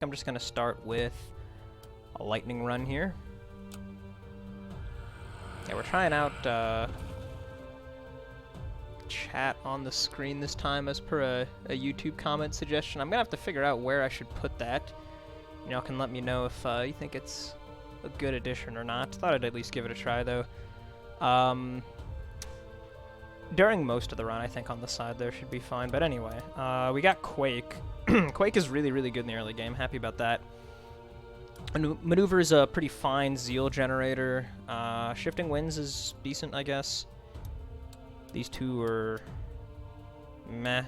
I'm just going to start with a lightning run here. Yeah, we're trying out chat on the screen this time as per a YouTube comment suggestion. I'm going to have to figure out where I should put that. Y'all can let me know if you think it's a good addition or not. Thought I'd at least give it a try, though. During most of the run, I think on the side there should be fine. But anyway, we got Quake. Quake is really, really good in the early game. Happy about that. Maneuver is a pretty fine Zeal generator. Shifting Winds is decent, I guess. These two are meh.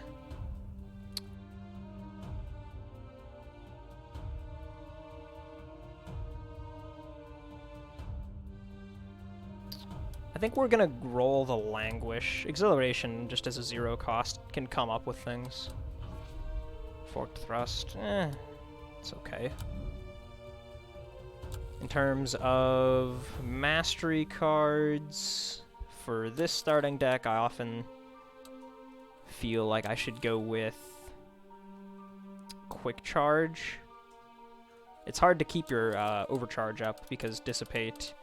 I think we're gonna roll the Languish. Exhilaration, just as a 0 cost, can come up with things. Forked Thrust, it's okay. In terms of mastery cards, for this starting deck, I often feel like I should go with Quick Charge. It's hard to keep your Overcharge up because Dissipate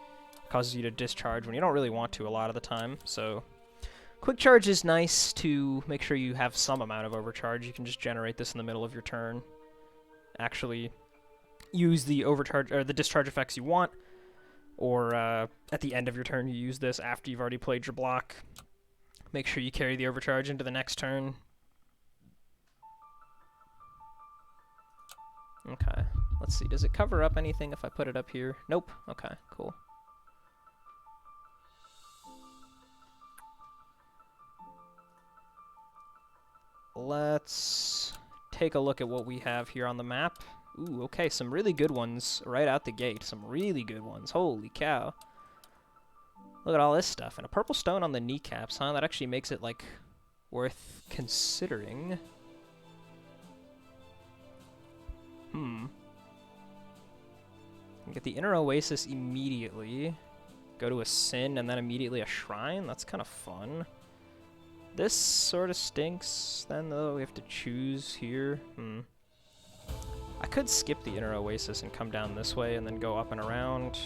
causes you to discharge when you don't really want to a lot of the time, so Quick Charge is nice to make sure you have some amount of Overcharge. You can just generate this in the middle of your turn. Actually use the overcharge or the discharge effects you want, or at the end of your turn you use this after you've already played your block. Make sure you carry the overcharge into the next turn. Okay, let's see, does it cover up anything if I put it up here? Nope. Okay, cool. Let's take a look at what we have here on the map. Ooh, okay, some really good ones right out the gate. Some really good ones. Holy cow. Look at all this stuff. And a purple stone on the kneecaps, huh? That actually makes it, like, worth considering. Get the Inner Oasis immediately. Go to a Sin and then immediately a Shrine? That's kind of fun. This sort of stinks, then, though. We have to choose here. I could skip the Inner Oasis and come down this way and then go up and around.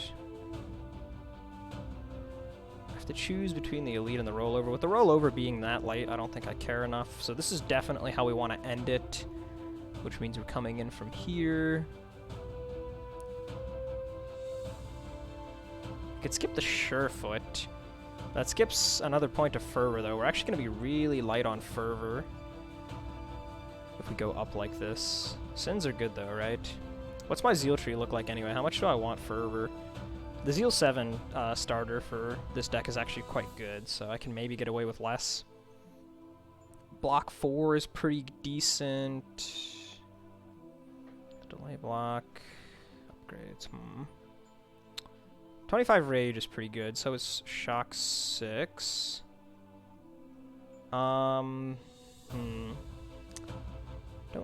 I have to choose between the Elite and the Rollover. With the Rollover being that light, I don't think I care enough. So this is definitely how we want to end it, which means we're coming in from here. I could skip the Surefoot. That skips another point of Fervor, though. We're actually going to be really light on Fervor if we go up like this. Sins are good, though, right? What's my Zeal tree look like, anyway? How much do I want Fervor? The Zeal 7 starter for this deck is actually quite good, so I can maybe get away with less. Block 4 is pretty decent. Delay block. Upgrades, 25 Rage is pretty good, so is Shock 6. Don't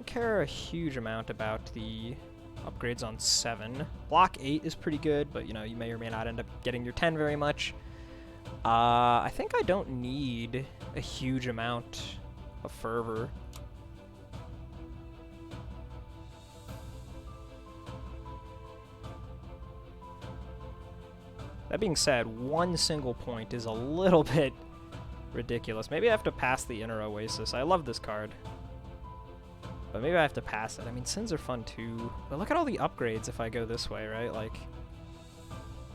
care a huge amount about the upgrades on 7. Block 8 is pretty good, but, you know, you may or may not end up getting your 10 very much. I think I don't need a huge amount of Fervor. That being said, one single point is a little bit ridiculous. Maybe I have to pass the Inner Oasis. I love this card, but maybe I have to pass it. I mean, Sins are fun too, but look at all the upgrades if I go this way, right? Like,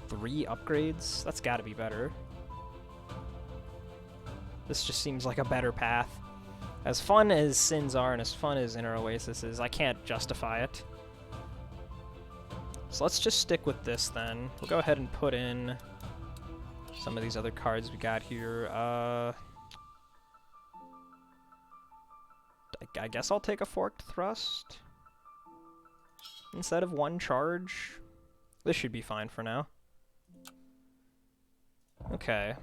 3 upgrades? That's gotta be better. This just seems like a better path. As fun as Sins are and as fun as Inner Oasis is, I can't justify it. So let's just stick with this then. We'll go ahead and put in some of these other cards we got here. I guess I'll take a Forked Thrust instead of 1 charge. This should be fine for now. Okay.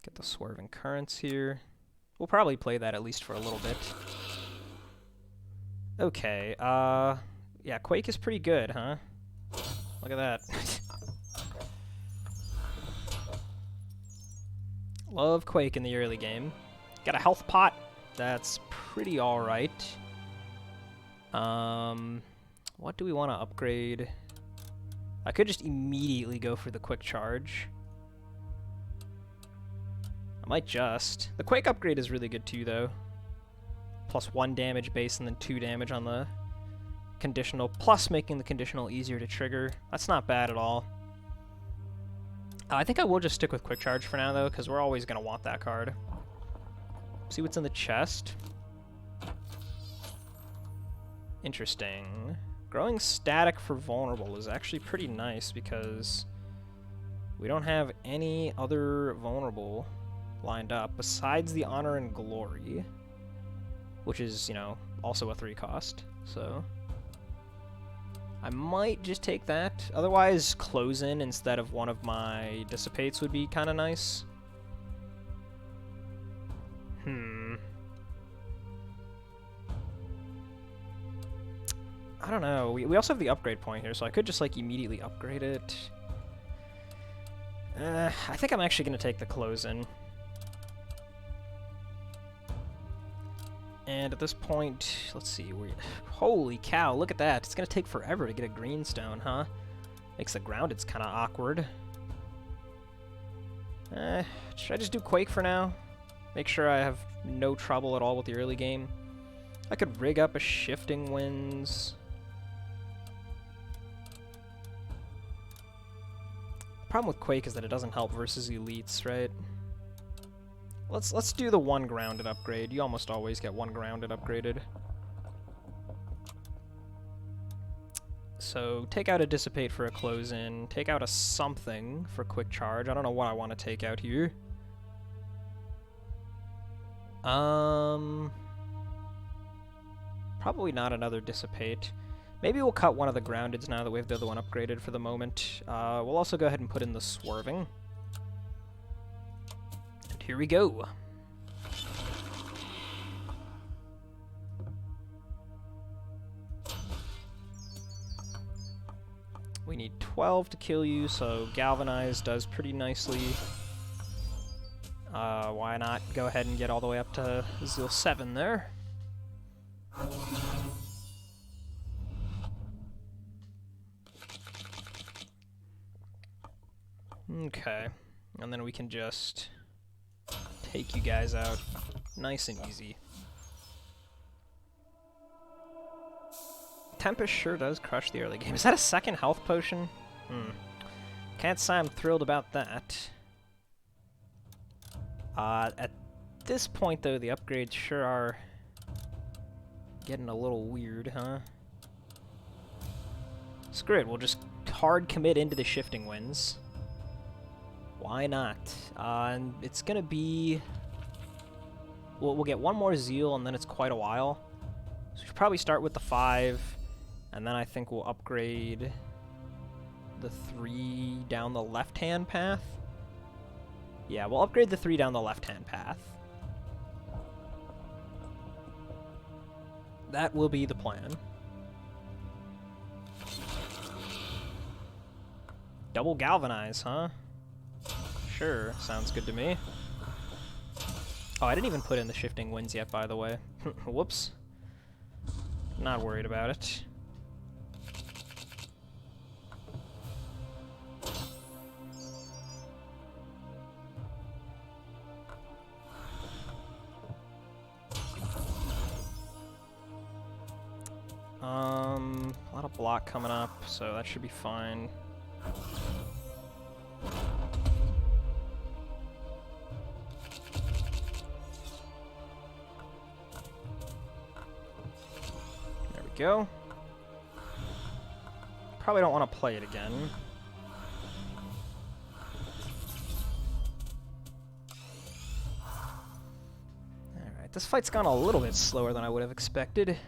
Get the Swerving Currents here. We'll probably play that at least for a little bit. Okay, yeah, Quake is pretty good, huh? Look at that. Love Quake in the early game. Got a health pot. That's pretty alright. What do we want to upgrade? I could just immediately go for the quick charge. I might just. The Quake upgrade is really good too, though. Plus 1 damage base and then 2 damage on the conditional, plus making the conditional easier to trigger. That's not bad at all. I think I will just stick with quick charge for now, though, because we're always going to want that card. See what's in the chest. Interesting. Growing static for vulnerable is actually pretty nice because we don't have any other vulnerable lined up besides the Honor and Glory, which is, you know, also a 3 cost, so I might just take that. Otherwise, Close In instead of one of my Dissipates would be kind of nice. I don't know. We also have the upgrade point here, so I could just, like, immediately upgrade it. I think I'm actually going to take the Close In. And at this point, let's see. Holy cow, look at that. It's going to take forever to get a greenstone, huh? Makes the grounded's kind of awkward. Should I just do Quake for now? Make sure I have no trouble at all with the early game. I could rig up a Shifting Winds. The problem with Quake is that it doesn't help versus elites, right? Let's do the 1 grounded upgrade. You almost always get 1 grounded upgraded. So take out a Dissipate for a Close In. Take out a something for quick charge. I don't know what I want to take out here. Probably not another Dissipate. Maybe we'll cut one of the groundeds now that we have the other one upgraded for the moment. We'll also go ahead and put in the Swerving. And here we go. We need 12 to kill you, so Galvanize does pretty nicely. Why not go ahead and get all the way up to Zeal 7 there? Okay, and then we can just take you guys out nice and easy. Tempest sure does crush the early game. Is that a second health potion? Can't say I'm thrilled about that. At this point, though, the upgrades sure are getting a little weird, huh? Screw it, we'll just hard commit into the Shifting Winds. Why not? And it's gonna be... We'll get 1 more Zeal, and then it's quite a while. So we should probably start with the 5, and then I think we'll upgrade the 3 down the left-hand path. Yeah, we'll upgrade the 3 down the left-hand path. That will be the plan. Double Galvanize, huh? Sure, sounds good to me. Oh, I didn't even put in the Shifting Winds yet, by the way. Whoops. Not worried about it. A lot of block coming up, so that should be fine. There we go. Probably don't want to play it again. Alright, this fight's gone a little bit slower than I would have expected.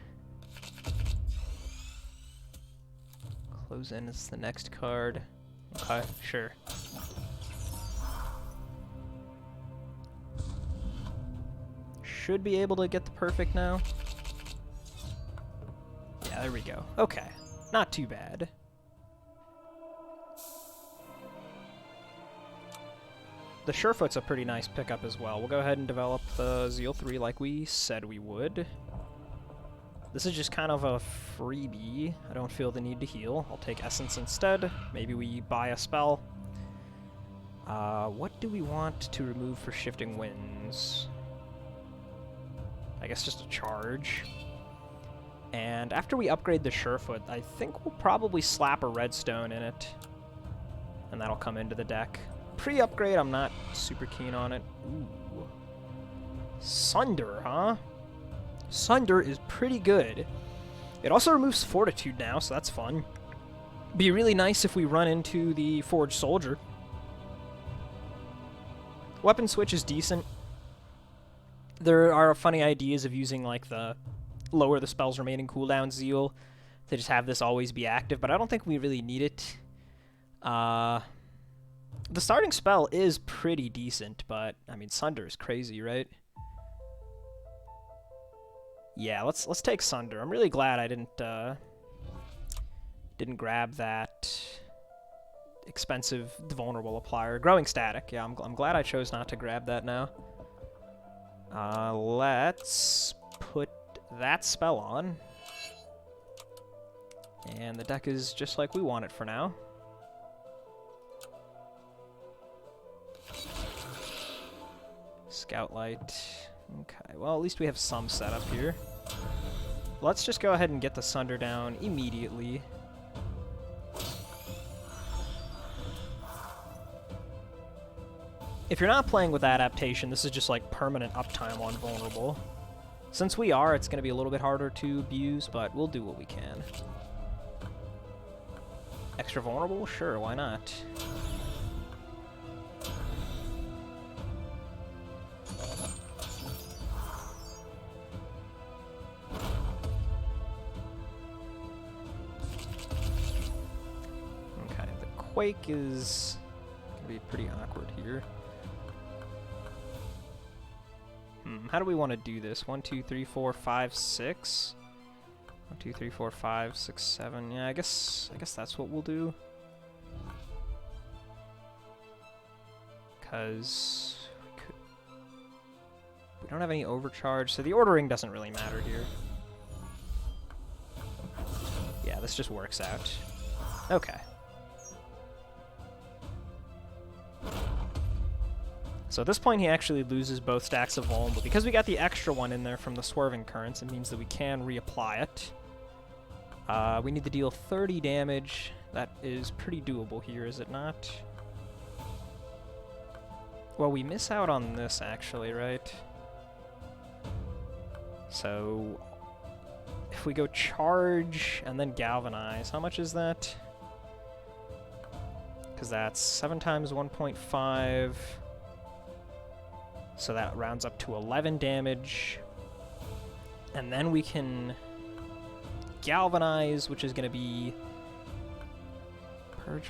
Close In is the next card. Okay, sure. Should be able to get the perfect now. Yeah, there we go. Okay, not too bad. The Surefoot's a pretty nice pickup as well. We'll go ahead and develop the Zeal 3 like we said we would. This is just kind of a freebie. I don't feel the need to heal. I'll take Essence instead. Maybe we buy a spell. What do we want to remove for Shifting Winds? I guess just a charge. And after we upgrade the Surefoot, I think we'll probably slap a redstone in it. And that'll come into the deck. Pre-upgrade, I'm not super keen on it. Ooh. Sunder, huh? Sunder is pretty good. It also removes Fortitude now, so that's fun. Be really nice if we run into the Forged Soldier. Weapon switch is decent. There are funny ideas of using, like, the lower the spell's remaining cooldown zeal to just have this always be active, but I don't think we really need it. The starting spell is pretty decent, but, I mean, Sunder is crazy, right? Yeah, let's take Sunder. I'm really glad I didn't grab that expensive vulnerable applier. Growing Static. Yeah, I'm glad I chose not to grab that now. Let's put that spell on. And the deck is just like we want it for now. Scout Light. Okay, well, at least we have some setup here. Let's just go ahead and get the Sunder down immediately. If you're not playing with Adaptation, this is just like permanent uptime on Vulnerable. Since we are, it's going to be a little bit harder to abuse, but we'll do what we can. Extra Vulnerable? Sure, why not? Okay, the Quake is going to be pretty awkward here. How do we want to do this? 1, 2, 3, 4, 5, 6. 1, 2, 3, 4, 5, 6, 7. Yeah, I guess that's what we'll do. Because we don't have any overcharge, so the ordering doesn't really matter here. Yeah, this just works out. Okay. So at this point, he actually loses both stacks of Vuln, but because we got the extra one in there from the Swerving Currents, it means that we can reapply it. We need to deal 30 damage. That is pretty doable here, is it not? Well, we miss out on this, actually, right? So if we go Charge and then Galvanize, how much is that? Because that's 7 times 1.5... So that rounds up to 11 damage. And then we can Galvanize, which is going to be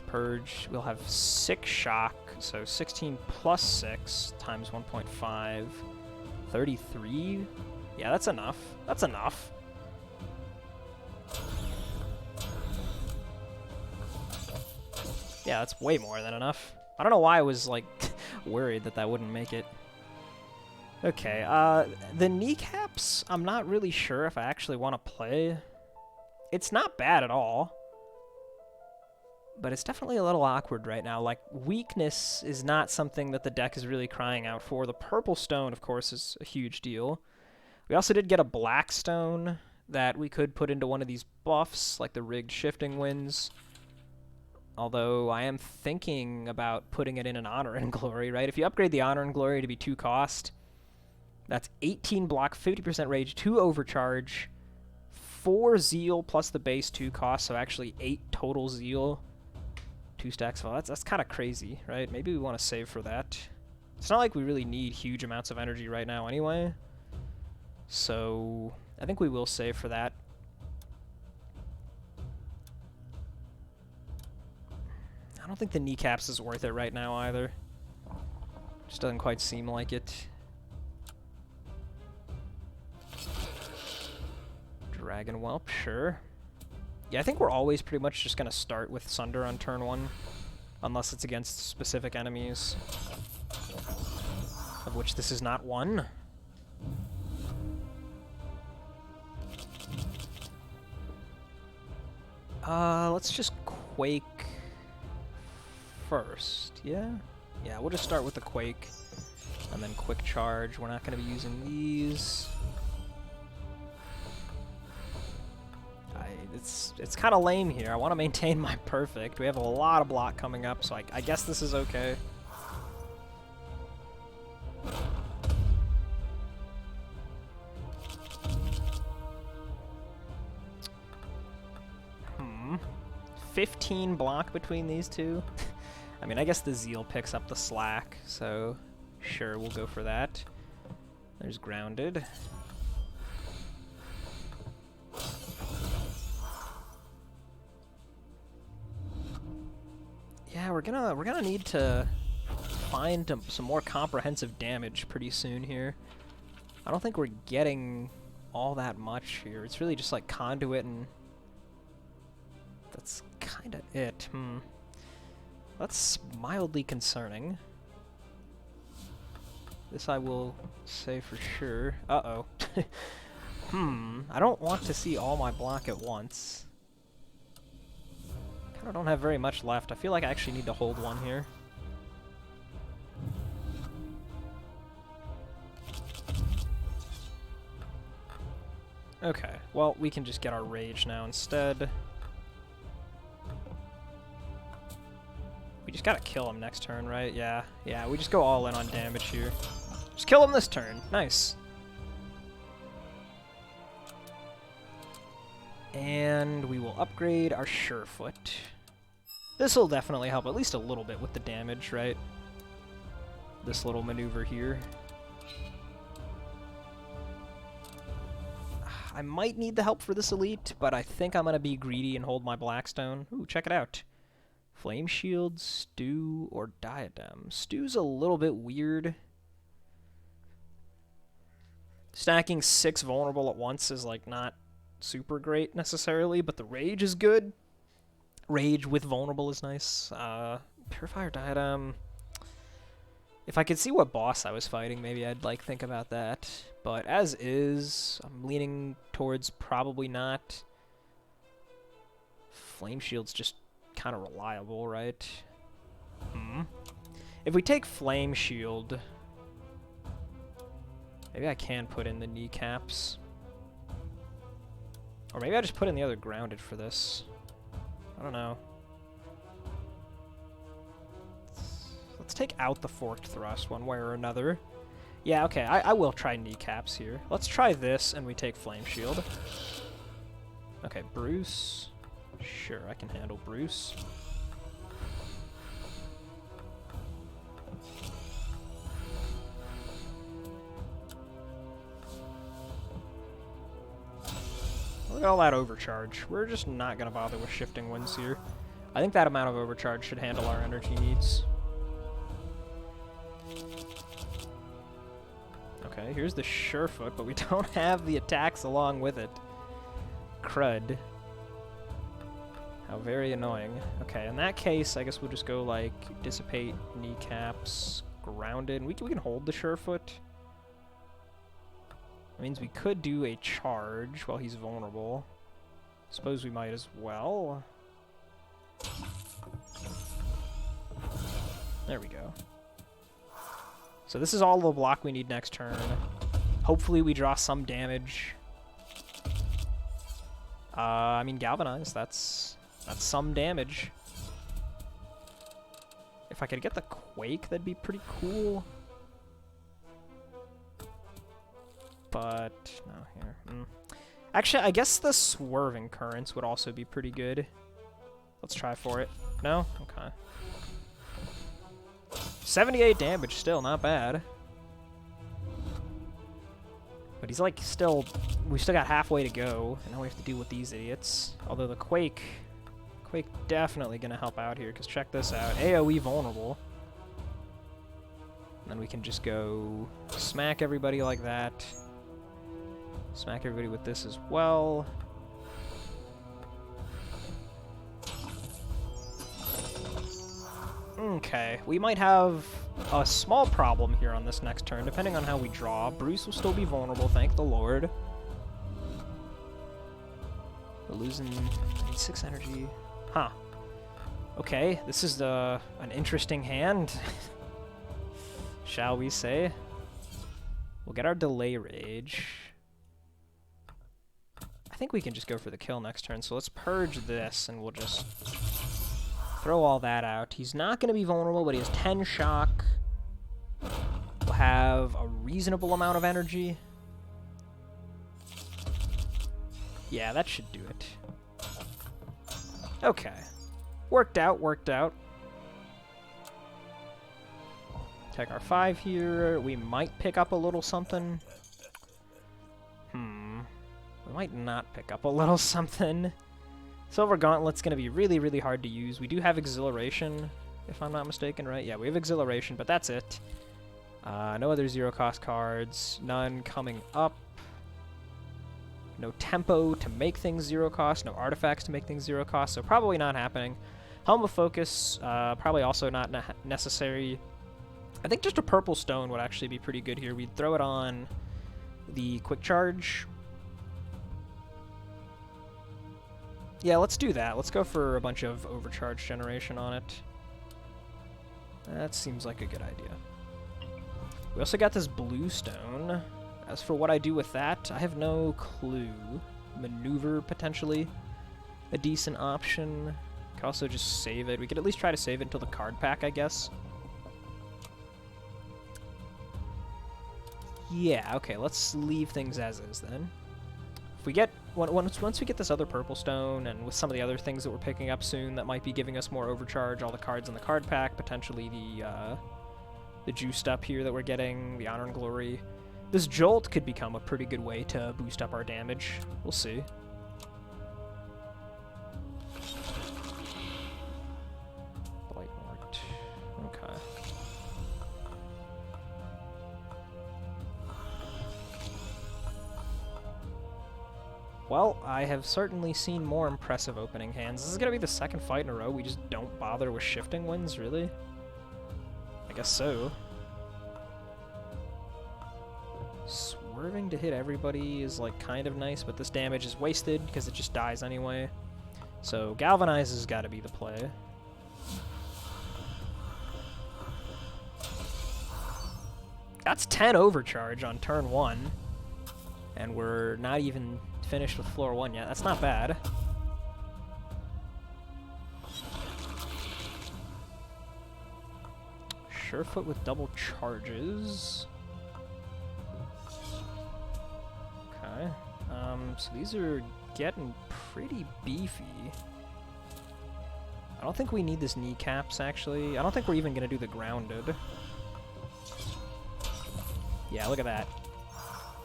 Purge. We'll have 6 Shock, so 16 plus 6 times 1.5. 33? Yeah, that's enough. That's enough. Yeah, that's way more than enough. I don't know why I was, like, worried that that wouldn't make it. Okay, the kneecaps, I'm not really sure if I actually want to play. It's not bad at all, but it's definitely a little awkward right now. Like, weakness is not something that the deck is really crying out for. The purple stone, of course, is a huge deal. We also did get a black stone that we could put into one of these buffs, like the rigged Shifting Winds. Although I am thinking about putting it in an Honor and Glory, right? If you upgrade the Honor and Glory to be 2 cost, that's 18 block, 50% rage, 2 overcharge, 4 zeal plus the base 2 cost, so actually 8 total zeal, 2 stacks. Well, that's kind of crazy, right? Maybe we want to save for that. It's not like we really need huge amounts of energy right now anyway, so I think we will save for that. I don't think the kneecaps is worth it right now either. Just doesn't quite seem like it. Dragon Whelp, sure. Yeah, I think we're always pretty much just going to start with Sunder on turn 1, unless it's against specific enemies, of which this is not one. Let's just Quake first, yeah? Yeah, we'll just start with the Quake, and then Quick Charge. We're not going to be using these. It's kind of lame here. I want to maintain my perfect. We have a lot of block coming up, so I guess this is okay. Hmm. 15 block between these two? I mean, I guess the Zeal picks up the slack, so sure, we'll go for that. There's Grounded. Yeah, we're gonna need to find some more comprehensive damage pretty soon here. I don't think we're getting all that much here. It's really just like Conduit, and that's kind of it. That's mildly concerning. This I will say for sure. Uh-oh. I don't want to see all my block at once. I don't have very much left. I feel like I actually need to hold one here. Okay, well, we can just get our Rage now instead. We just gotta kill him next turn, right? Yeah, we just go all in on damage here. Just kill him this turn. Nice. And we will upgrade our Surefoot. This will definitely help at least a little bit with the damage, right? This little maneuver here. I might need the help for this elite, but I think I'm going to be greedy and hold my Blackstone. Ooh, check it out. Flame Shield, Stew, or Diadem. Stew's a little bit weird. Stacking 6 vulnerable at once is like not super great necessarily, but the Rage is good. Rage with vulnerable is nice. Purifier Diadem. If I could see what boss I was fighting, maybe I'd like think about that. But as is, I'm leaning towards probably not. Flame Shield's just kind of reliable, right? If we take Flame Shield, maybe I can put in the kneecaps. Or maybe I just put in the other Grounded for this. I don't know. Let's take out the Forked Thrust one way or another. Yeah, okay, I will try kneecaps here. Let's try this, and we take Flame Shield. Okay, Bruce. Sure, I can handle Bruce. Look at all that overcharge. We're just not going to bother with Shifting Winds here. I think that amount of overcharge should handle our energy needs. Okay, here's the Surefoot, but we don't have the attacks along with it. Crud. How very annoying. Okay, in that case, I guess we'll just go, like, Dissipate, Kneecaps, Grounded. We can hold the Surefoot. That means we could do a charge while he's vulnerable. Suppose we might as well. There we go. So this is all the block we need next turn. Hopefully we draw some damage. I mean, Galvanize, that's some damage. If I could get the Quake, that'd be pretty cool. But, no, here. Actually, I guess the Swerving Currents would also be pretty good. Let's try for it. No? Okay. 78 damage still, not bad. But he's like still, we still got halfway to go, and now we have to deal with these idiots. Although the Quake definitely gonna help out here, because check this out. AoE vulnerable. And then we can just go smack everybody like that. Smack everybody with this as well. Okay, we might have a small problem here on this next turn, depending on how we draw. Bruce will still be vulnerable, thank the Lord. losing 6 energy. Huh. Okay, this is an interesting hand, shall we say. We'll get our delay rage. I think we can just go for the kill next turn, so let's purge this, and we'll just throw all that out. He's not going to be vulnerable, but he has 10 shock. We'll have a reasonable amount of energy. Yeah, that should do it. Okay. Worked out, worked out. Take our 5 here. We might pick up a little something. We might not pick up a little something. Silver Gauntlet's going to be really, really hard to use. We do have Exhilaration, if I'm not mistaken, right? Yeah, we have Exhilaration, but that's it. No other zero-cost cards. None coming up. No tempo to make things zero-cost. No artifacts to make things zero-cost, so probably not happening. Helm of Focus, probably also not necessary. I think just a purple stone would actually be pretty good here. We'd throw it on the quick charge. Yeah, let's do that. Let's go for a bunch of overcharge generation on it. That seems like a good idea. We also got this blue stone. As for what I do with that, I have no clue. Maneuver, potentially. A decent option. Could also just save it. We could at least try to save it until the card pack, I guess. Yeah, okay, let's leave things as is then. If we get once we get this other purple stone, and with some of the other things that we're picking up soon that might be giving us more overcharge, all the cards in the card pack, potentially the juiced up here that we're getting, the Honor and Glory. This Jolt could become a pretty good way to boost up our damage. We'll see. Blight marked. Okay. Well, I have certainly seen more impressive opening hands. This is going to be the second fight in a row we just don't bother with Shifting Winds, really? I guess so. Swerving to hit everybody is, like, kind of nice, but this damage is wasted because it just dies anyway. So Galvanize has got to be the play. That's 10 overcharge on turn 1. And we're not even finished with floor 1 yet. That's not bad. Surefoot with double charges. Okay. So these are getting pretty beefy. I don't think we need this kneecaps, actually. I don't think we're even going to do the grounded. Yeah, look at that.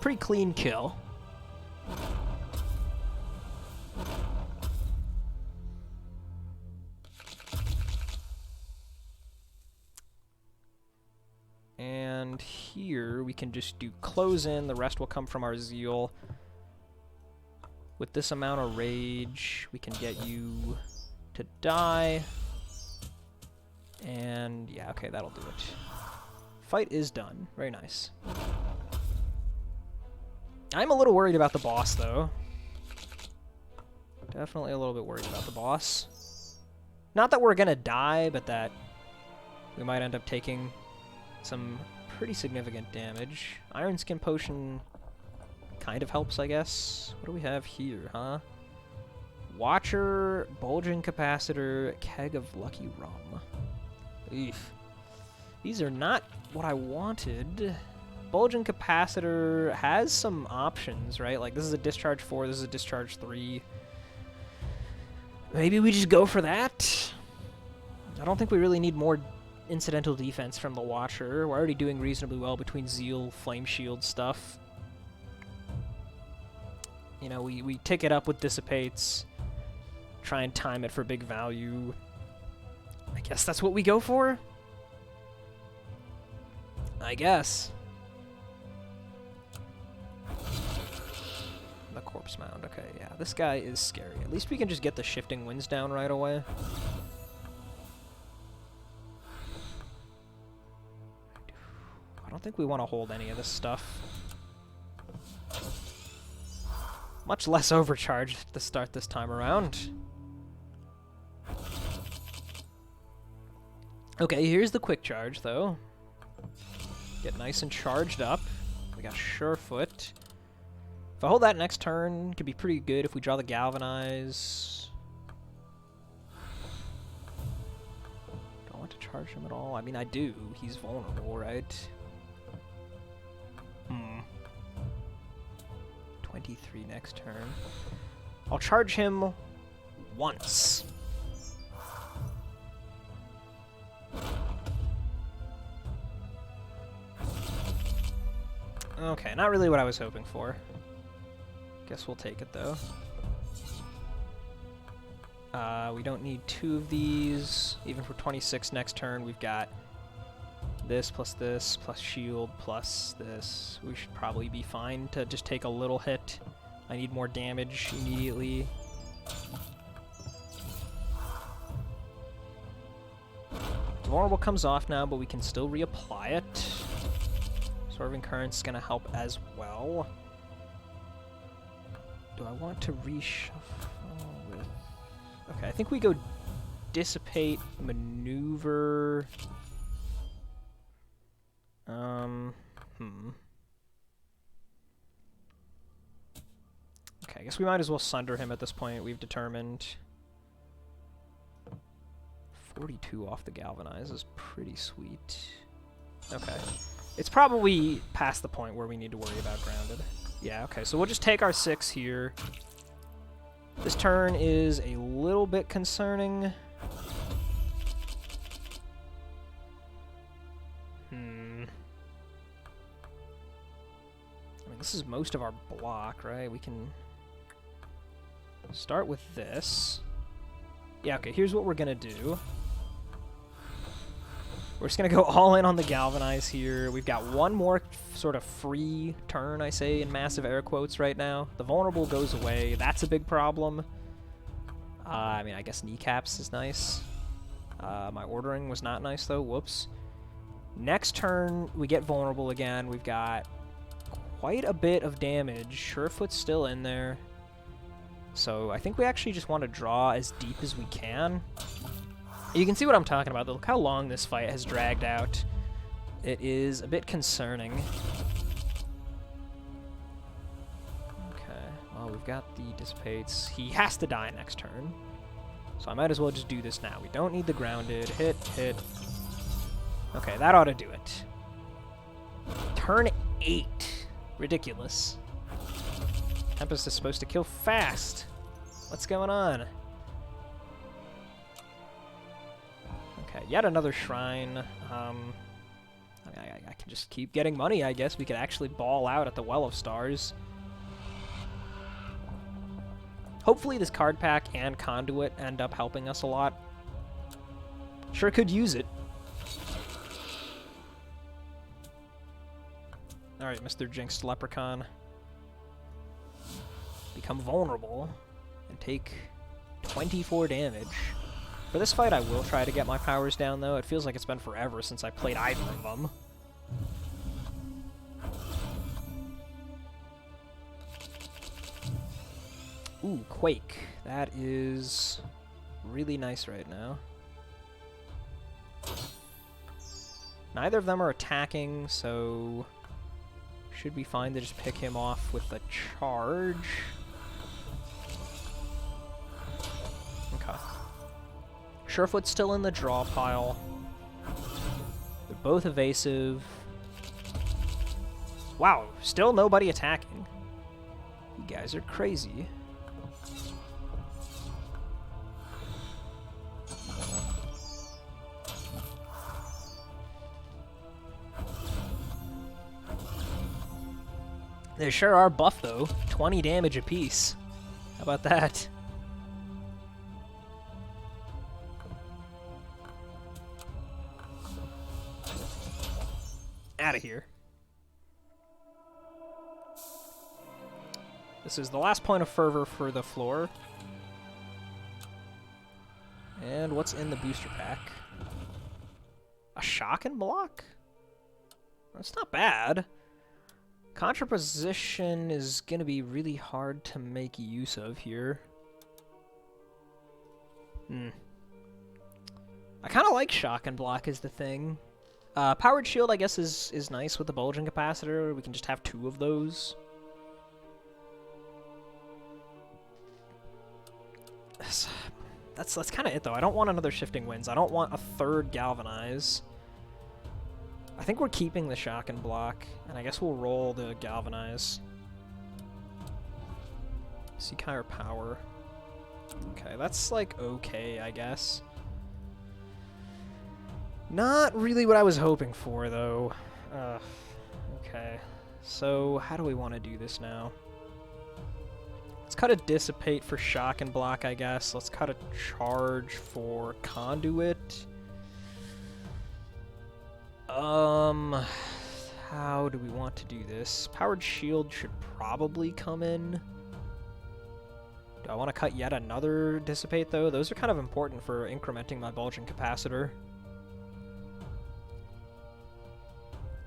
Pretty clean kill. And here we can just do close in. The rest will come from our Zeal. With this amount of rage, we can get you to die. And yeah, okay, that'll do it. Fight is done. Very nice. I'm a little worried about the boss, though. Definitely a little bit worried about the boss. Not that we're gonna die, but that we might end up taking some pretty significant damage. Iron Skin Potion kind of helps, I guess. What do we have here, huh? Watcher, Bulging Capacitor, Keg of Lucky Rum. Eef. These are not what I wanted. Bulging Capacitor has some options, right? Like, this is a Discharge 4, this is a Discharge 3. Maybe we just go for that? I don't think we really need more incidental defense from the Watcher. We're already doing reasonably well between Zeal, Flame Shield stuff. You know, we tick it up with Dissipates, try and time it for big value. I guess that's what we go for? I guess. The Corpse Mound, okay, yeah. This guy is scary. At least we can just get the Shifting Winds down right away. I don't think we want to hold any of this stuff. Much less overcharged to start this time around. Okay, here's the quick charge, though. Get nice and charged up. We got Surefoot. If I hold that next turn, it could be pretty good if we draw the Galvanize. Don't want to charge him at all. I mean, I do. He's vulnerable, right? 23 next turn. I'll charge him once. Okay, not really what I was hoping for. Guess we'll take it, though. We don't need 2 of these. Even for 26 next turn, we've got this plus shield plus this. We should probably be fine to just take a little hit. I need more damage immediately. Vulnerable comes off now, but we can still reapply it. Absorbing Current's gonna help as well. Do I want to reshuffle with... Okay, I think we go Dissipate, Maneuver... Okay, I guess we might as well Sunder him at this point, we've determined. 42 off the Galvanize is pretty sweet. Okay. It's probably past the point where we need to worry about Grounded. Yeah, okay, so we'll just take our 6 here. This turn is a little bit concerning. I mean, this is most of our block, right? We can start with this. Yeah, okay, here's what we're gonna do. We're just gonna go all in on the Galvanize here. We've got one more sort of free turn, I say, in massive air quotes right now. The Vulnerable goes away. That's a big problem. I mean, I guess Kneecaps is nice. My Ordering was not nice, though. Whoops. Next turn, we get Vulnerable again. We've got quite a bit of damage. Surefoot's still in there. So I think we actually just want to draw as deep as we can. You can see what I'm talking about. Look how long this fight has dragged out. It is a bit concerning. Okay, well, we've got the Dissipates. He has to die next turn. So I might as well just do this now. We don't need the Grounded. Hit, hit. Okay, that ought to do it. Turn 8. Ridiculous. Tempest is supposed to kill fast. What's going on? Okay, yet another shrine. I mean, I can just keep getting money, I guess. We could actually ball out at the Well of Stars. Hopefully this card pack and Conduit end up helping us a lot. Sure could use it. Alright, Mr. Jinxed Leprechaun. Become vulnerable and take 24 damage. For this fight, I will try to get my powers down, though. It feels like it's been forever since I played either of them. Ooh, Quake. That is really nice right now. Neither of them are attacking, so should be fine to just pick him off with a charge. Okay. Surefoot's still in the draw pile. They're both evasive. Wow, still nobody attacking. You guys are crazy. They sure are buff, though. 20 damage apiece. How about that? Out of here. This is the last point of fervor for the floor. And what's in the booster pack? A shock and block? That's not bad. Contraposition is going to be really hard to make use of here. I kind of like Shock and Block as the thing. Powered Shield, I guess, is nice with the Bulging Capacitor. We can just have 2 of those. That's kind of it, though. I don't want another Shifting Winds. I don't want a 3rd Galvanize. I think we're keeping the Shock and Block, and I guess we'll roll the Galvanize. Seekire Power. Okay, that's, like, okay, I guess. Not really what I was hoping for, though. Okay, so how do we want to do this now? Let's cut a Dissipate for Shock and Block, I guess. Let's cut a Charge for Conduit. How do we want to do this? Powered Shield should probably come in. Do I want to cut yet another Dissipate, though? Those are kind of important for incrementing my Bulging Capacitor.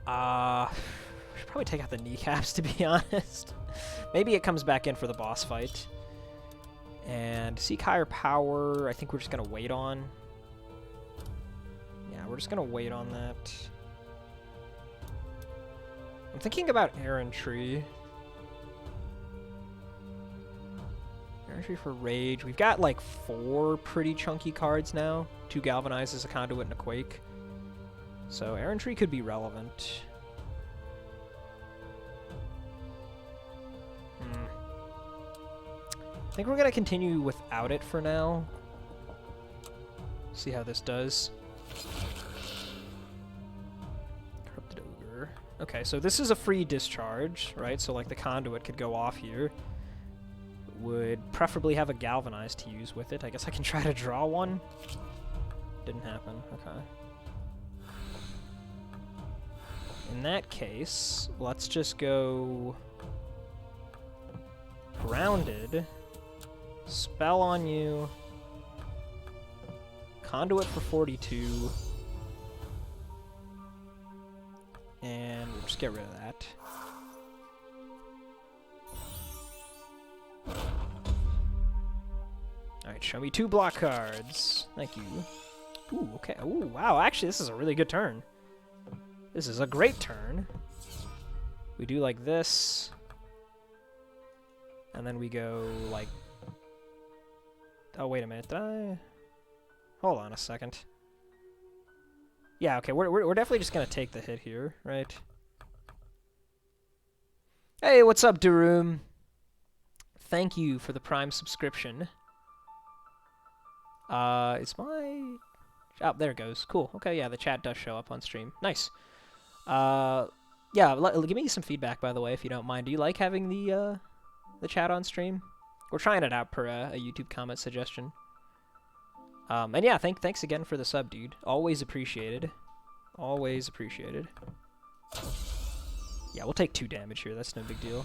Should probably take out the Kneecaps, to be honest. Maybe it comes back in for the boss fight. And Seekire Power, I think we're just going to wait on. Yeah, we're just going to wait on that. I'm thinking about Errantry. Errantry for Rage. We've got like 4 pretty chunky cards now. 2 Galvanizes, a Conduit, and a Quake. So Errantry could be relevant. I think we're going to continue without it for now. See how this does. Corrupted Ogre. Okay, so this is a free discharge, right? So like the Conduit could go off here. Would preferably have a Galvanize to use with it. I guess I can try to draw one. Didn't happen. Okay. In that case, let's just go Grounded. Spell on you. Conduit for 42. And we'll just get rid of that. Alright, show me 2 block cards. Thank you. Ooh, okay. Ooh, wow. Actually, this is a really good turn. This is a great turn. We do like this. And then we go like... Oh, wait a minute. Did I... Hold on a second. Yeah, okay. We're definitely just going to take the hit here, right? Hey, what's up, Daroom? Thank you for the Prime subscription. Is my... Oh, there it goes. Cool. Okay, yeah, the chat does show up on stream. Nice. Yeah, give me some feedback, by the way, if you don't mind. Do you like having the chat on stream? We're trying it out per a YouTube comment suggestion. And yeah, thanks again for the sub, dude. Always appreciated. Always appreciated. Yeah, we'll take 2 damage here. That's no big deal.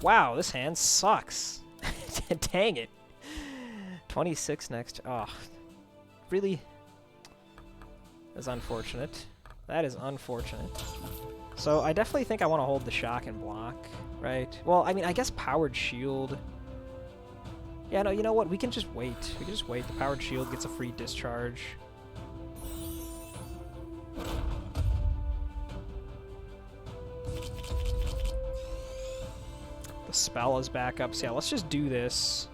Wow, this hand sucks. Dang it. 26 next. Oh, really? That's unfortunate. That is unfortunate. So I definitely think I want to hold the Shock and Block, right? Well, I mean, I guess Powered Shield. Yeah, no, you know what? We can just wait. We can just wait. The Powered Shield gets a free discharge. The spell is back up. So yeah, let's just do this.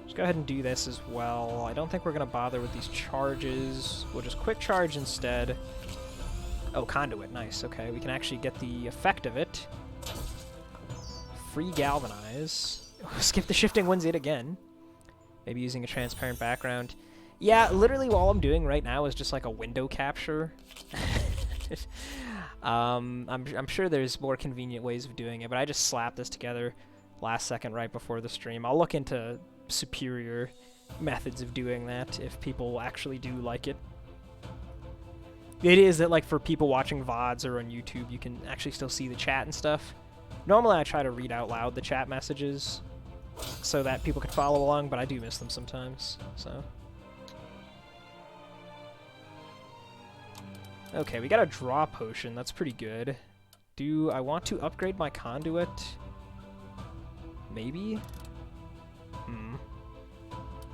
Let's go ahead and do this as well. I don't think we're going to bother with these charges. We'll just quick charge instead. Oh, Conduit. Nice. Okay, we can actually get the effect of it. Free Galvanize. Skip the Shifting Winds yet again. Maybe using a transparent background. Yeah, literally all I'm doing right now is just like a window capture. I'm sure there's more convenient ways of doing it, but I just slapped this together last second right before the stream. I'll look into superior methods of doing that if people actually do like it. It is that, like, for people watching VODs or on YouTube, you can actually still see the chat and stuff. Normally I try to read out loud the chat messages, so that people could follow along, but I do miss them sometimes, so. Okay, we got a draw potion. That's pretty good. Do I want to upgrade my conduit? Maybe?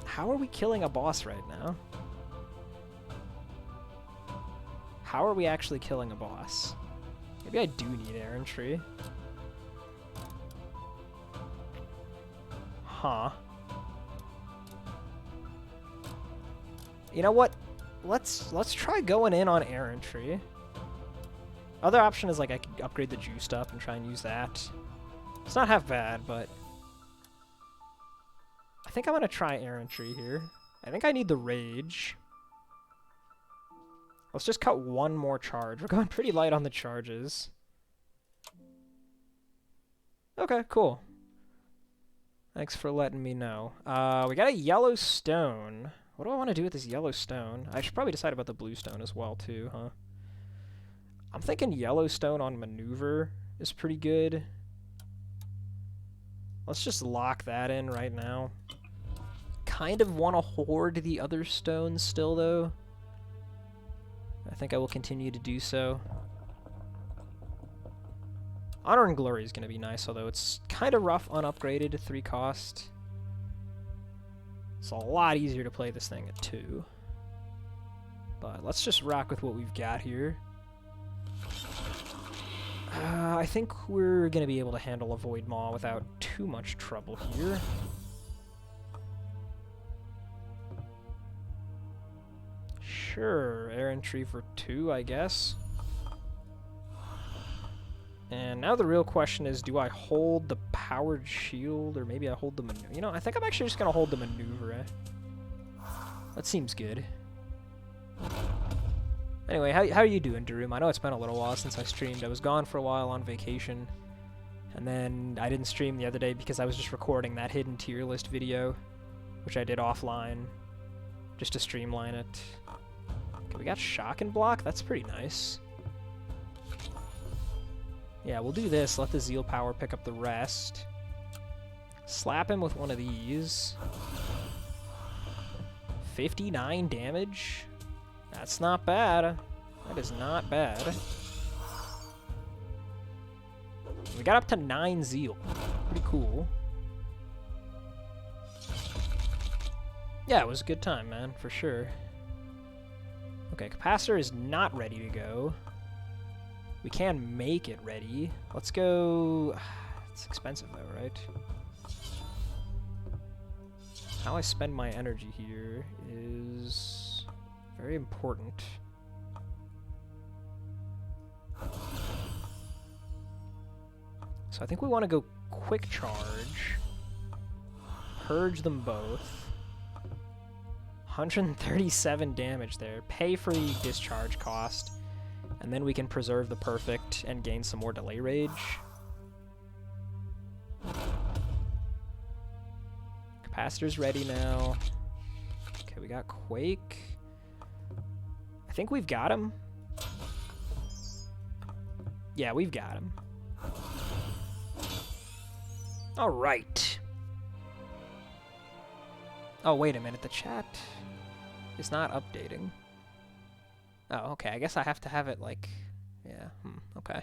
How are we killing a boss right now? How are we actually killing a boss? Maybe I do need errantry. Huh. You know what? Let's try going in on errantry. Other option is like I could upgrade the juiced up and try and use that. It's not half bad, but I think I'm gonna try errantry here. I think I need the rage. Let's just cut one more charge. We're going pretty light on the charges. Okay, cool. Thanks for letting me know. We got a yellow stone. What do I want to do with this yellow stone? I should probably decide about the blue stone as well, too, huh? I'm thinking yellow stone on maneuver is pretty good. Let's just lock that in right now. Kind of want to hoard the other stones still, though. I think I will continue to do so. Honor and Glory is going to be nice, although it's kind of rough unupgraded to 3 cost. It's a lot easier to play this thing at 2. But let's just rock with what we've got here. I think we're going to be able to handle a Void Maw without too much trouble here. Sure, errantry for 2, I guess. And now the real question is, do I hold the powered shield, or maybe I hold the maneuver? You know, I think I'm actually just going to hold the maneuver. That seems good. Anyway, how are you doing, Daroom? I know it's been a little while since I streamed. I was gone for a while on vacation, and then I didn't stream the other day because I was just recording that hidden tier list video, which I did offline, just to streamline it. Okay, we got Shock and Block. That's pretty nice. Yeah, we'll do this. Let the Zeal Power pick up the rest. Slap him with one of these. 59 damage. That's not bad. That is not bad. We got up to 9 Zeal. Pretty cool. Yeah, it was a good time, man, for sure. Okay, Capacitor is not ready to go. We can make it ready. Let's go... It's expensive though, right? How I spend my energy here is very important. So I think we want to go Quick Charge. Purge them both. 137 damage there. Pay for the discharge cost. And then we can preserve the perfect and gain some more delay rage. Capacitor's ready now. Okay, we got Quake. I think we've got him. Yeah, we've got him. All right. Oh, wait a minute. The chat is not updating. Oh, okay. I guess I have to have it like... Yeah, okay.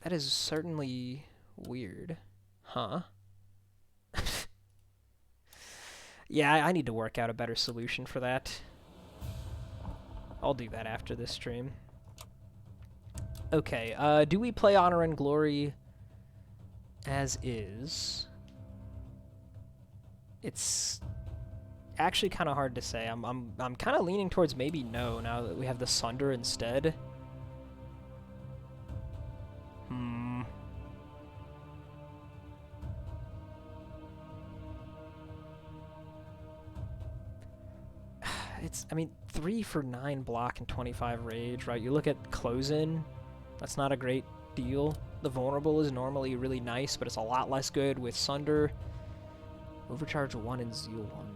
That is certainly weird. Huh? Yeah, I need to work out a better solution for that. I'll do that after this stream. Okay, do we play Honor and Glory as is? It's actually kind of hard to say. I'm kind of leaning towards maybe no now that we have the Sunder instead. It's, I mean, 3 for 9 block and 25 rage, right? You look at Close-In, that's not a great deal. The Vulnerable is normally really nice, but it's a lot less good with Sunder. Overcharge 1 and Zeal 1.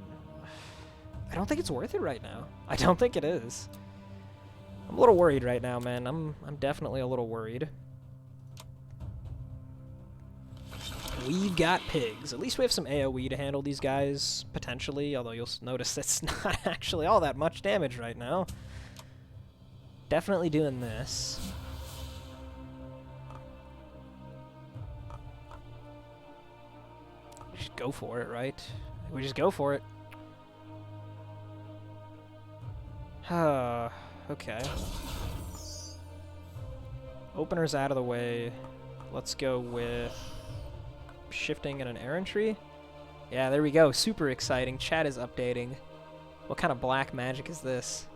I don't think it's worth it right now. I don't think it is. I'm a little worried right now, man. I'm definitely a little worried. we've got pigs. At least we have some AoE to handle these guys, potentially, although you'll notice it's not actually all that much damage right now. Definitely doing this. We should go for it, right? We just go for it. Okay. Opener's out of the way. Let's go with shifting and an errantry. Yeah, there we go. Super exciting. Chat is updating. What kind of black magic is this?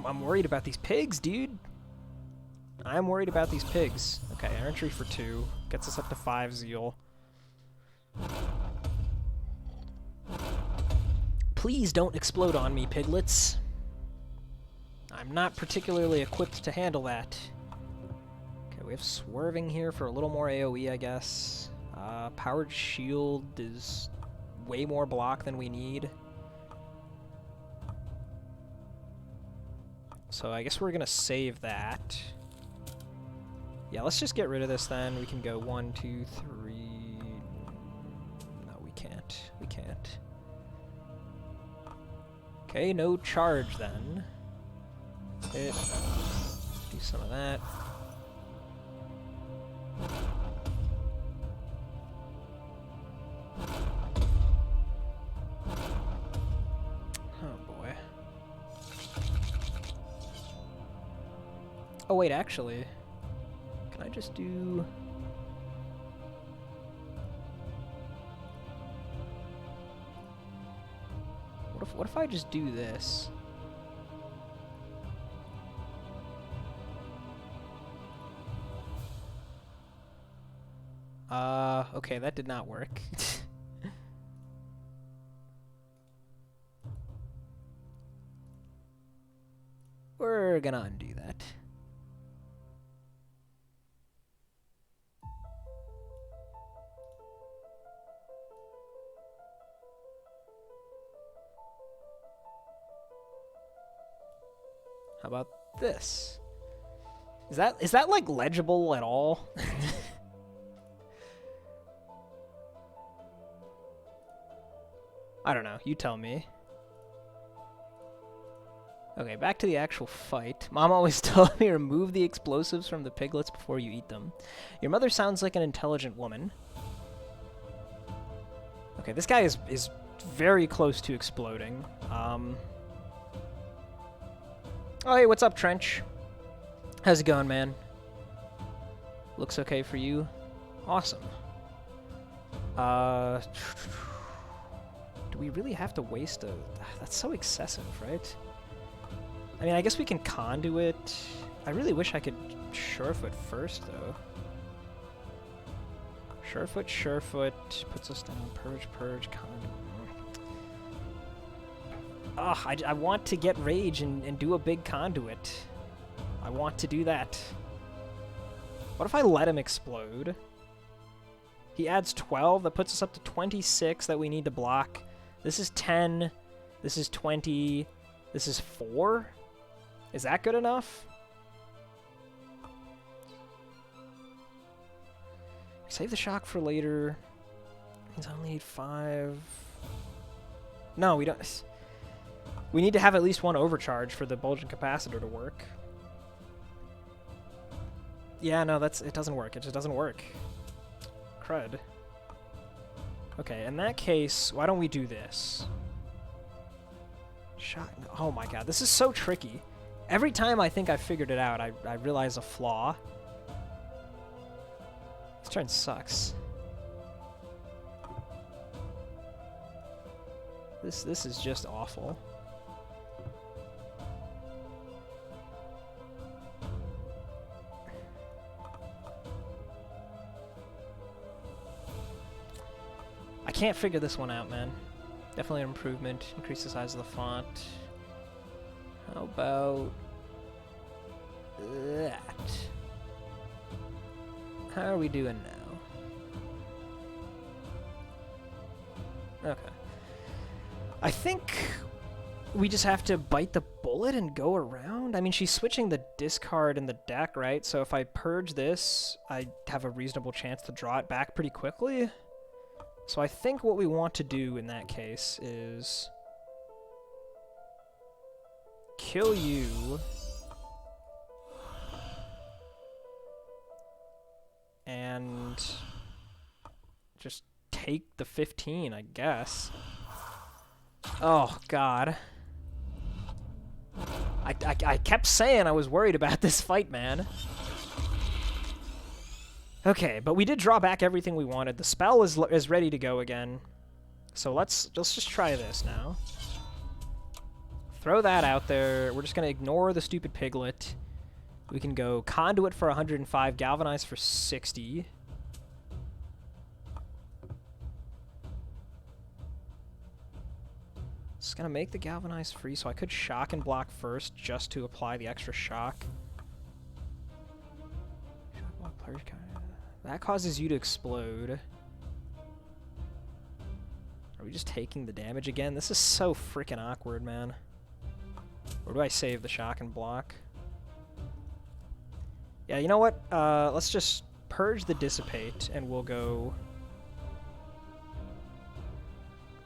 I'm worried about these pigs, dude. I'm worried about these pigs. Okay, errantry for 2. Gets us up to 5 zeal. Please don't explode on me, piglets. I'm not particularly equipped to handle that. Okay, we have swerving here for a little more AoE, I guess. Powered shield is way more block than we need. So I guess we're gonna save that. Yeah, let's just get rid of this then. We can go 1, 2, 3. No, we can't. We can't. Okay, no charge then. Hit. Do some of that. Oh boy. Oh wait, actually, can I just do... What if I just do this? Okay, that did not work. We're gonna undo that. How about this? Is that like legible at all? I don't know. You tell me. Okay, back to the actual fight. Mom always told me remove the explosives from the piglets before you eat them. Your mother sounds like an intelligent woman. Okay, this guy is very close to exploding. Oh, hey, what's up, Trench? How's it going, man? Looks okay for you? Awesome. Do we really have to waste a... That's so excessive, right? I mean, I guess we can conduit. I really wish I could surefoot first, though. Surefoot puts us down. Purge, conduit. Ugh, I want to get rage and do a big conduit. I want to do that. What if I let him explode? He adds 12. That puts us up to 26 that we need to block. This is 10. This is 20. This is 4. Is that good enough? Save the shock for later. Means I only need 5. No, we don't. We need to have at least 1 overcharge for the Bulgent Capacitor to work. Yeah, no, it doesn't work. It just doesn't work. Crud. Okay, in that case, why don't we do this? Oh my god, this is so tricky. Every time I think I figured it out, I realize a flaw. This turn sucks. This is just awful. I can't figure this one out, man. Definitely an improvement. Increase the size of the font. How about that? How are we doing now? Okay. I think we just have to bite the bullet and go around? I mean, she's switching the discard in the deck, right? So if I purge this, I have a reasonable chance to draw it back pretty quickly. So I think what we want to do in that case is kill you and just take the 15, I guess. Oh, God. I kept saying I was worried about this fight, man. Okay, but we did draw back everything we wanted. The spell is ready to go again. So let's just try this now. Throw that out there. We're just going to ignore the stupid piglet. We can go Conduit for 105, Galvanize for 60. Just going to make the Galvanize free, so I could shock and block first just to apply the extra shock. That causes you to explode. Are we just taking the damage again? This is so freaking awkward, man. Or do I save the shock and block? Yeah, you know what? Let's just purge the Dissipate, and we'll go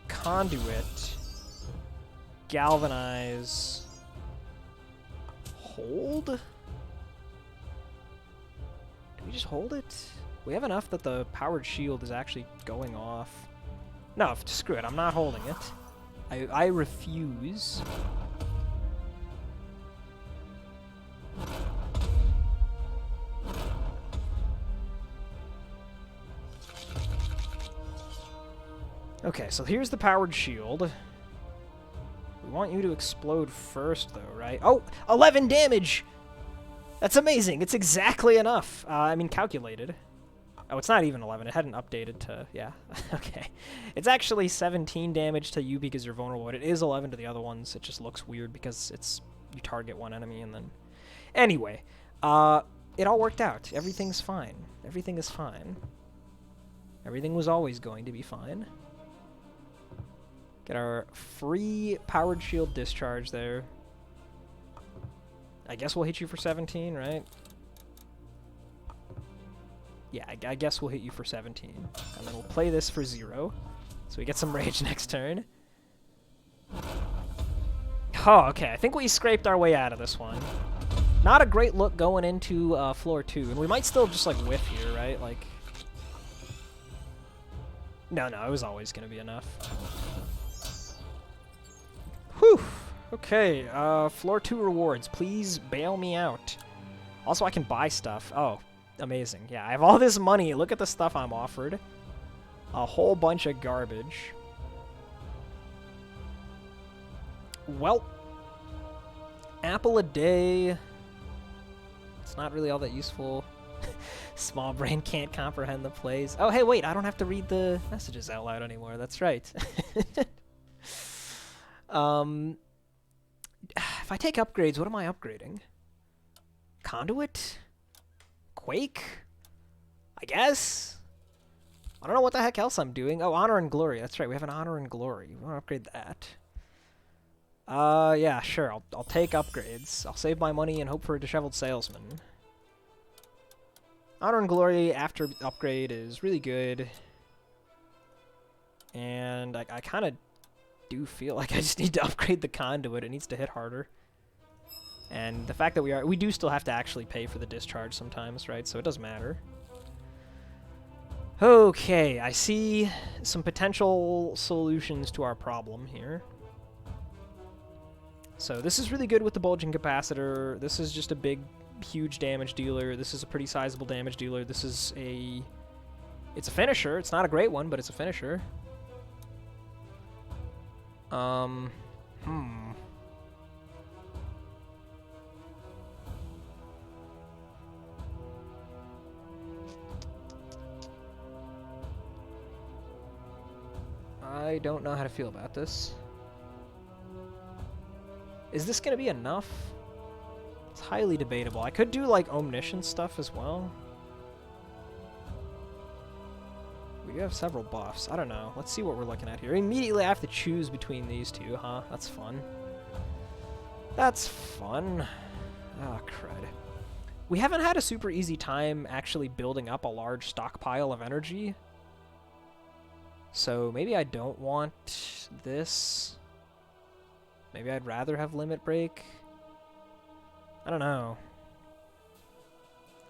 Conduit, Galvanize, hold? Do we just hold it? We have enough that the powered shield is actually going off. No, screw it. I'm not holding it. I refuse. Okay, so here's the powered shield. We want you to explode first, though, right? Oh, 11 damage! That's amazing. It's exactly enough. I mean, calculated. Oh, it's not even 11. It hadn't updated to... Yeah. Okay. It's actually 17 damage to you because you're vulnerable, but it is 11 to the other ones. It just looks weird because it's... You target one enemy and then... Anyway. It all worked out. Everything's fine. Everything is fine. Everything was always going to be fine. Get our free powered shield discharge there. I guess we'll hit you for 17, right? Yeah, I guess we'll hit you for 17. And then we'll play this for 0. So we get some rage next turn. Oh, okay. I think we scraped our way out of this one. Not a great look going into floor 2. And we might still just, like, whiff here, right? Like... No, it was always going to be enough. Whew. Okay, floor 2 rewards. Please bail me out. Also, I can buy stuff. Oh, amazing. Yeah, I have all this money. Look at the stuff I'm offered. A whole bunch of garbage. Well, apple a day. It's not really all that useful. Small brain can't comprehend the plays. Oh, hey, wait, I don't have to read the messages out loud anymore. That's right. If I take upgrades, what am I upgrading? Conduit? Quake? I guess? I don't know what the heck else I'm doing. Oh, Honor and Glory. That's right, we have an Honor and Glory. We want to upgrade that. Yeah, sure. I'll take upgrades. I'll save my money and hope for a Disheveled Salesman. Honor and Glory after upgrade is really good. And I kind of do feel like I just need to upgrade the Conduit. It needs to hit harder. And the fact that we do still have to actually pay for the discharge sometimes, right? So it doesn't matter. Okay, I see some potential solutions to our problem here. So this is really good with the Bulging Capacitor. This is just a big, huge damage dealer. This is a pretty sizable damage dealer. This is a... It's a finisher. It's not a great one, but it's a finisher. I don't know how to feel about this. Is this going to be enough? It's highly debatable. I could do, like, Omniscience stuff as well. We do have several buffs. I don't know. Let's see what we're looking at here. Immediately I have to choose between these two, huh? That's fun. That's fun. Oh, crud. We haven't had a super easy time actually building up a large stockpile of energy. So maybe I don't want this. Maybe I'd rather have Limit Break. I don't know.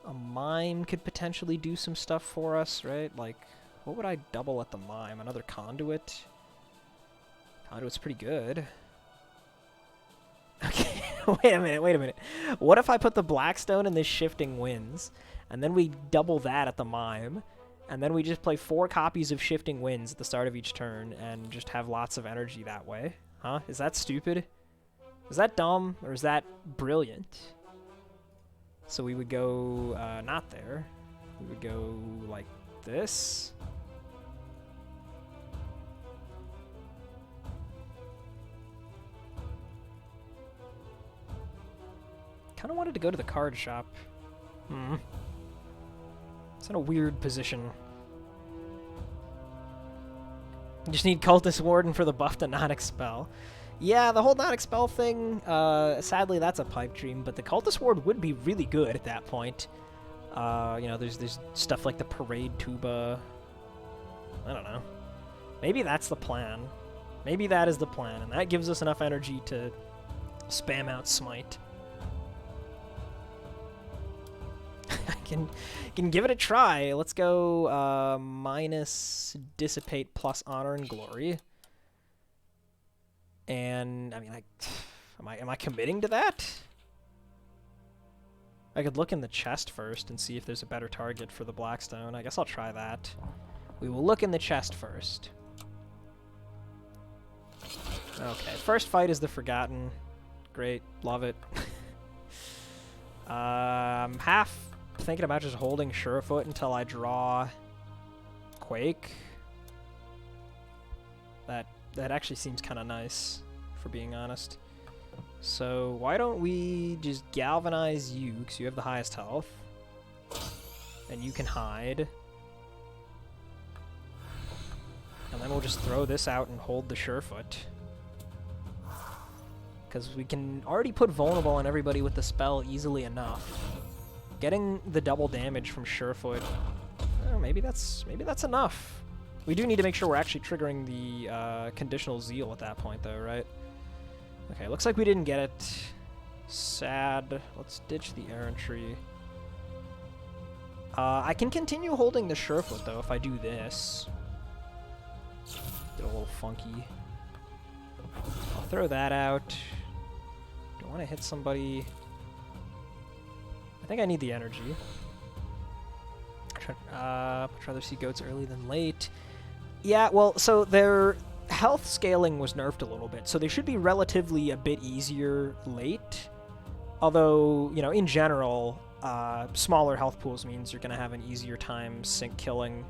A mime could potentially do some stuff for us, right? Like, what would I double at the mime? Another conduit? Conduit's pretty good. Okay, wait a minute. What if I put the Blackstone in this Shifting Winds, and then we double that at the mime, and then we just play 4 copies of Shifting Winds at the start of each turn, and just have lots of energy that way? Huh? Is that stupid? Is that dumb, or is that brilliant? So we would go, not there. We would go like this. Kind of wanted to go to the card shop. It's in a weird position. You just need Cultist Warden for the buff to not expel. Yeah, the whole not expel thing, sadly that's a pipe dream, but the Cultist Ward would be really good at that point. You know, there's stuff like the Parade Tuba. I don't know. Maybe that's the plan. Maybe that is the plan, and that gives us enough energy to spam out Smite. I can give it a try. Let's go minus Dissipate plus Honor and Glory. And I mean, am I committing to that? I could look in the chest first and see if there's a better target for the Blackstone. I guess I'll try that. We will look in the chest first. Okay, first fight is the Forgotten. Great, love it. I'm half thinking about just holding Surefoot until I draw Quake. That actually seems kind of nice, for being honest. So why don't we just galvanize you, because you have the highest health, and you can hide. And then we'll just throw this out and hold the Surefoot. Because we can already put Vulnerable on everybody with the spell easily enough. Getting the double damage from Surefoot, maybe that's enough. We do need to make sure we're actually triggering the conditional Zeal at that point, though, right? Okay, looks like we didn't get it. Sad. Let's ditch the Errantry. I can continue holding the Surefoot, though, if I do this. Get a little funky. I'll throw that out. Don't want to hit somebody. I think I need the energy. Much rather see goats early than late. Yeah, well, so their health scaling was nerfed a little bit, so they should be relatively a bit easier late. Although, you know, in general, smaller health pools means you're going to have an easier time sync killing.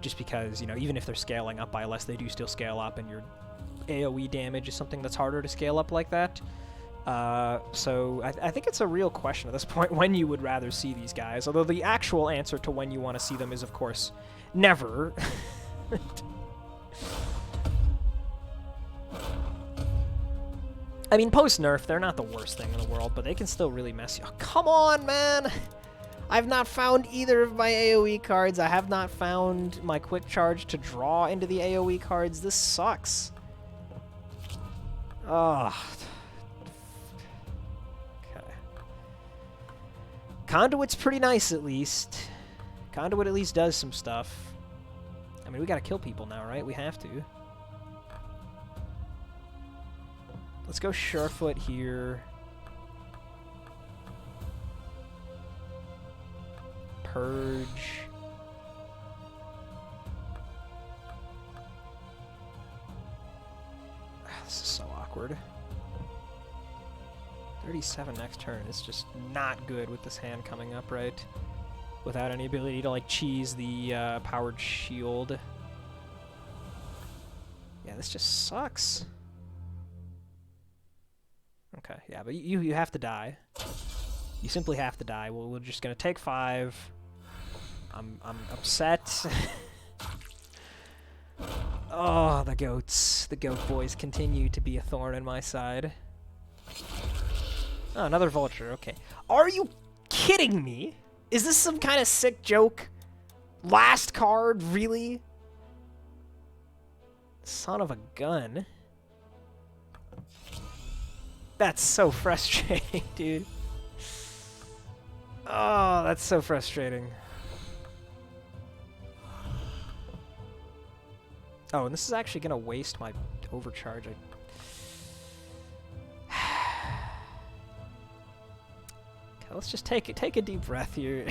Just because, you know, even if they're scaling up by less, they do still scale up, and your AoE damage is something that's harder to scale up like that. So I think it's a real question at this point when you would rather see these guys, although the actual answer to when you want to see them is, of course, never. I mean, post-nerf, they're not the worst thing in the world, but they can still really mess you up. Come on, man! I've not found either of my AoE cards. I have not found my quick charge to draw into the AoE cards. This sucks. Ugh. Conduit's pretty nice, at least. Conduit at least does some stuff. I mean, we gotta kill people now, right? We have to. Let's go Surefoot here. Purge. This is so awkward. 37 next turn. It's just not good with this hand coming up, right? Without any ability to, like, cheese the powered shield. Yeah, this just sucks. Okay, yeah, but you have to die. You simply have to die. We're just gonna take 5. I'm upset. Oh, the goats. The goat boys continue to be a thorn in my side. Oh, another vulture. Okay. Are you kidding me? Is this some kind of sick joke? Last card, really? Son of a gun. That's so frustrating, dude. Oh, that's so frustrating. Oh, and this is actually going to waste my overcharge. Okay, let's just take a deep breath here.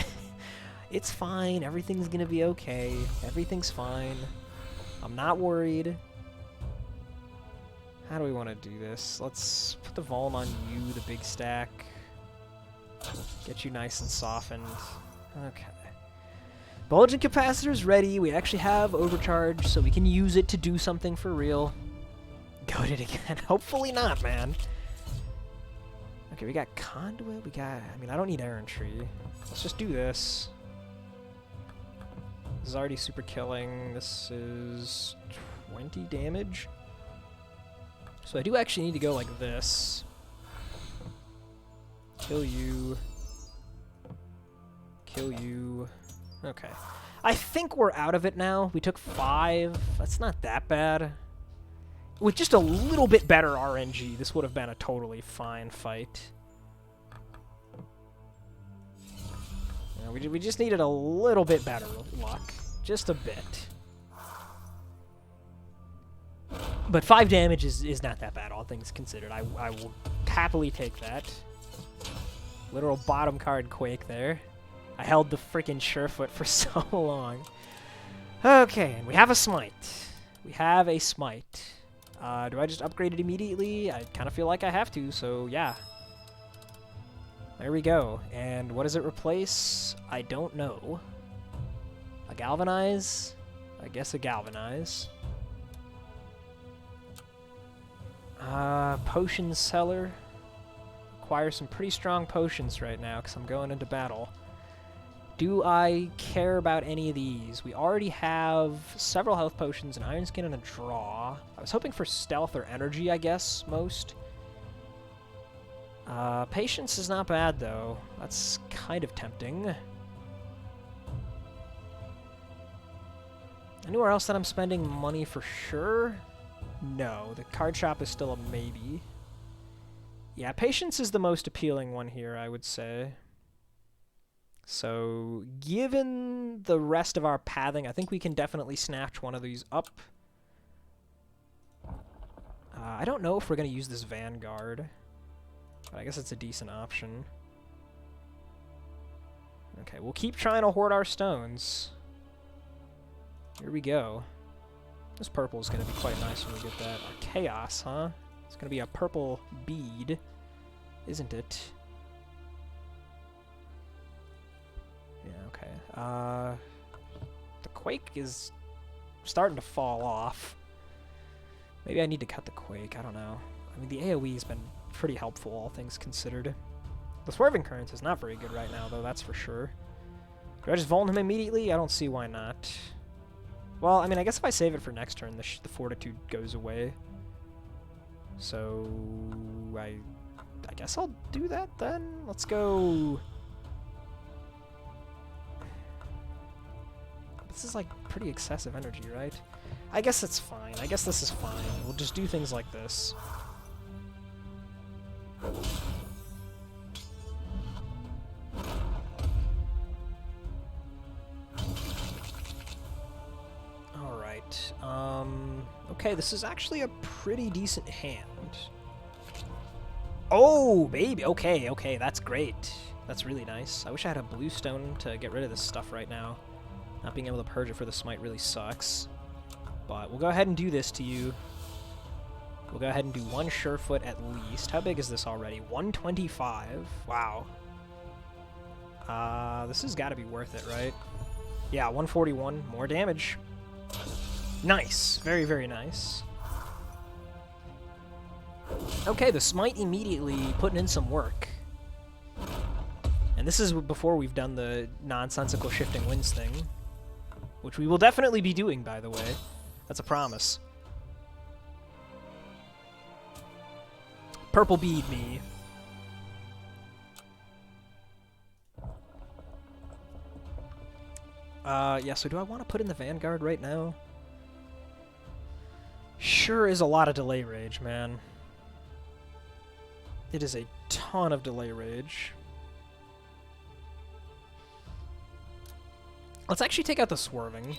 It's fine. Everything's going to be okay. Everything's fine. I'm not worried. How do we want to do this? Let's put the Vuln on you, the big stack. Get you nice and softened. Okay. Bulging Capacitor's ready. We actually have overcharge, so we can use it to do something for real. Goaded again. Hopefully not, man. Okay, we got Conduit. We got... I mean, I don't need Errantry. Let's just do this. This is already super killing. This is 20 damage. So I do actually need to go like this. Kill you. Kill you. Okay. I think we're out of it now. We took 5. That's not that bad. With just a little bit better RNG, this would have been a totally fine fight. Yeah, we just needed a little bit better luck. Just a bit. But 5 damage is not that bad, all things considered. I will happily take that. Literal bottom card Quake there. I held the freaking Surefoot for so long. Okay, and we have a Smite. We have a Smite. Do I just upgrade it immediately? I kind of feel like I have to, so yeah. There we go. And what does it replace? I don't know. A Galvanize? I guess a Galvanize. Potion Seller. Acquire some pretty strong potions right now because I'm going into battle. Do I care about any of these? We already have several health potions, an Iron Skin, and a draw. I was hoping for stealth or energy, I guess, most. Patience is not bad, though. That's kind of tempting. Anywhere else that I'm spending money for sure? No, the card shop is still a maybe. Yeah, Patience is the most appealing one here, I would say. So, given the rest of our pathing, I think we can definitely snatch one of these up. I don't know if we're going to use this Vanguard, but I guess it's a decent option. Okay, we'll keep trying to hoard our stones. Here we go. This purple is going to be quite nice when we get that. Chaos, huh? It's going to be a purple bead, isn't it? Yeah, okay. The Quake is starting to fall off. Maybe I need to cut the Quake, I don't know. I mean, the AoE has been pretty helpful, all things considered. The Swerving Currents is not very good right now, though, that's for sure. Do I just Vuln him immediately? I don't see why not. Well, I mean, I guess if I save it for next turn, the Fortitude goes away. So, I guess I'll do that then. Let's go. This is like pretty excessive energy, right? I guess it's fine. I guess this is fine. We'll just do things like this. Alright. Okay, this is actually a pretty decent hand. Oh, baby. Okay, okay, that's great. That's really nice. I wish I had a blue stone to get rid of this stuff right now. Not being able to purge it for the Smite really sucks. But we'll go ahead and do this to you. We'll go ahead and do one Surefoot at least. How big is this already? 125. Wow. This has got to be worth it, right? Yeah, 141. More damage. Nice. Very, very nice. Okay, the Smite immediately putting in some work. And this is before we've done the nonsensical Shifting Winds thing. Which we will definitely be doing, by the way. That's a promise. Purple bead me. Yeah, so do I want to put in the Vanguard right now? Sure is a lot of delay rage, man. It is a ton of delay rage. Let's actually take out the Swerving.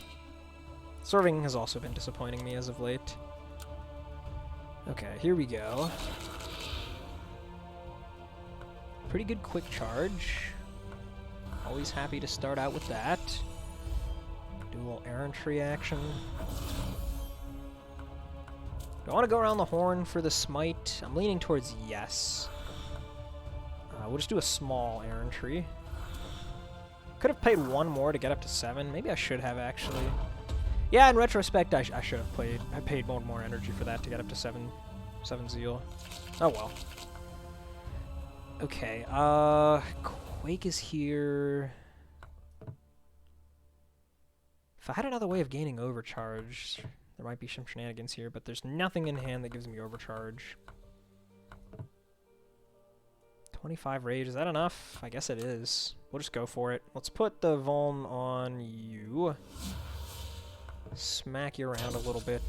Swerving has also been disappointing me as of late. Okay, here we go. Pretty good quick charge. Always happy to start out with that. Do a little errantry action. Do I want to go around the horn for the smite? I'm leaning towards yes. We'll just do a small errantry. Could have paid one more to get up to 7. Maybe I should have, actually. Yeah, in retrospect, I should have played. I paid one more energy for that to get up to 7 zeal. Oh well. Okay, Quake is here. If I had another way of gaining overcharge, there might be some shenanigans here, but there's nothing in hand that gives me overcharge. 25 rage, is that enough? I guess it is. We'll just go for it. Let's put the Vuln on you. Smack you around a little bit.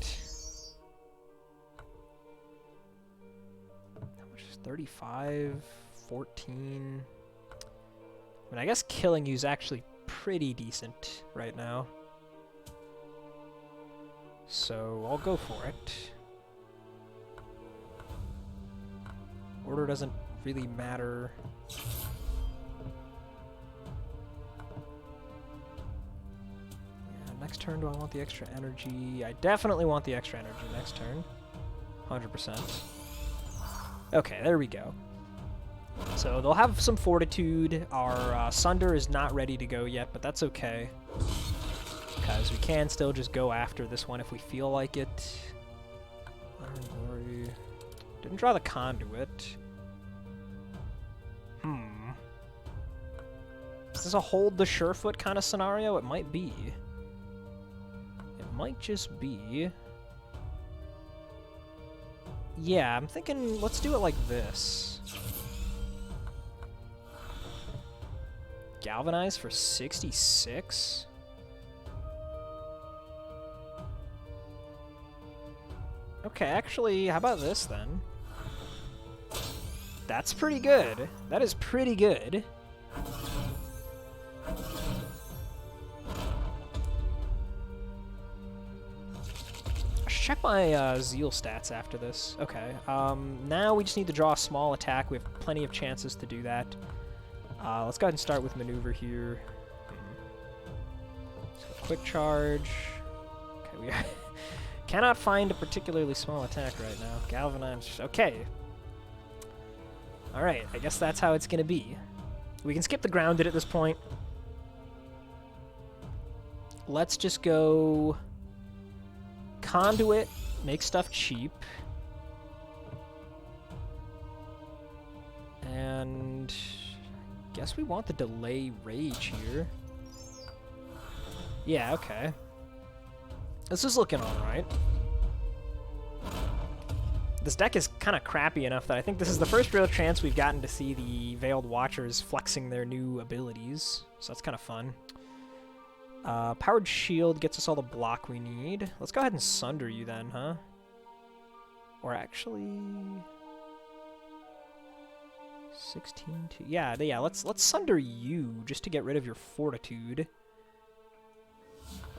How much is 35? 14? I mean, I guess killing you is actually pretty decent right now. So I'll go for it. Order doesn't really matter. Yeah, next turn, do I want the extra energy? I definitely want the extra energy next turn. 100%. Okay, there we go. So they'll have some fortitude. Our Sunder is not ready to go yet, but that's okay. Because we can still just go after this one if we feel like it. Didn't draw the Conduit. Is this a hold the Surefoot kind of scenario? It might be. It might just be. Yeah, I'm thinking let's do it like this. Galvanize for 66? Okay, actually, how about this then? That's pretty good. That is pretty good. I should check my Zeal stats after this. Okay, now we just need to draw a small attack. We have plenty of chances to do that. Let's go ahead and start with maneuver here. So quick charge. Okay, we cannot find a particularly small attack right now. Galvanize. Okay. Alright, I guess that's how it's going to be. We can skip the grounded at this point. Let's just go Conduit, make stuff cheap. And guess we want the delay rage here. Yeah, okay. This is looking alright. This deck is kind of crappy enough that I think this is the first real chance we've gotten to see the Veiled Watchers flexing their new abilities. So that's kind of fun. Powered Shield gets us all the block we need. Let's go ahead and Sunder you then, huh? Or actually... 16 to... Yeah, let's Sunder you just to get rid of your Fortitude.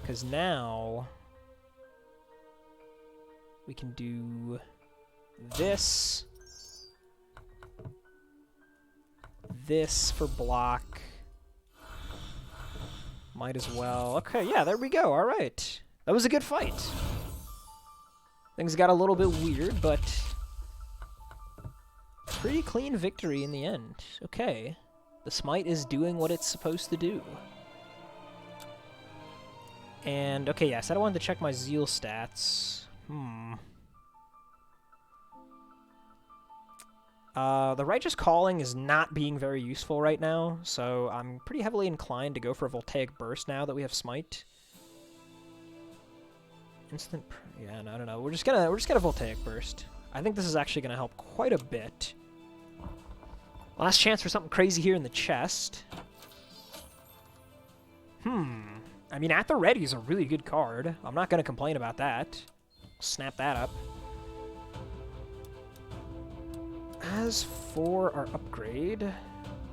Because now... we can do... this for block. Might as well. Okay, yeah, there we go. All right. That was a good fight. Things got a little bit weird, but pretty clean victory in the end. Okay. The Smite is doing what it's supposed to do. And, okay, yeah, I said I wanted to check my Zeal stats. The Righteous Calling is not being very useful right now, so I'm pretty heavily inclined to go for a Voltaic Burst now that we have Smite. Yeah, no, I don't know. We're just gonna Voltaic Burst. I think this is actually gonna help quite a bit. Last chance for something crazy here in the chest. I mean, At the Ready is a really good card. I'm not going to complain about that. Snap that up. As for our upgrade,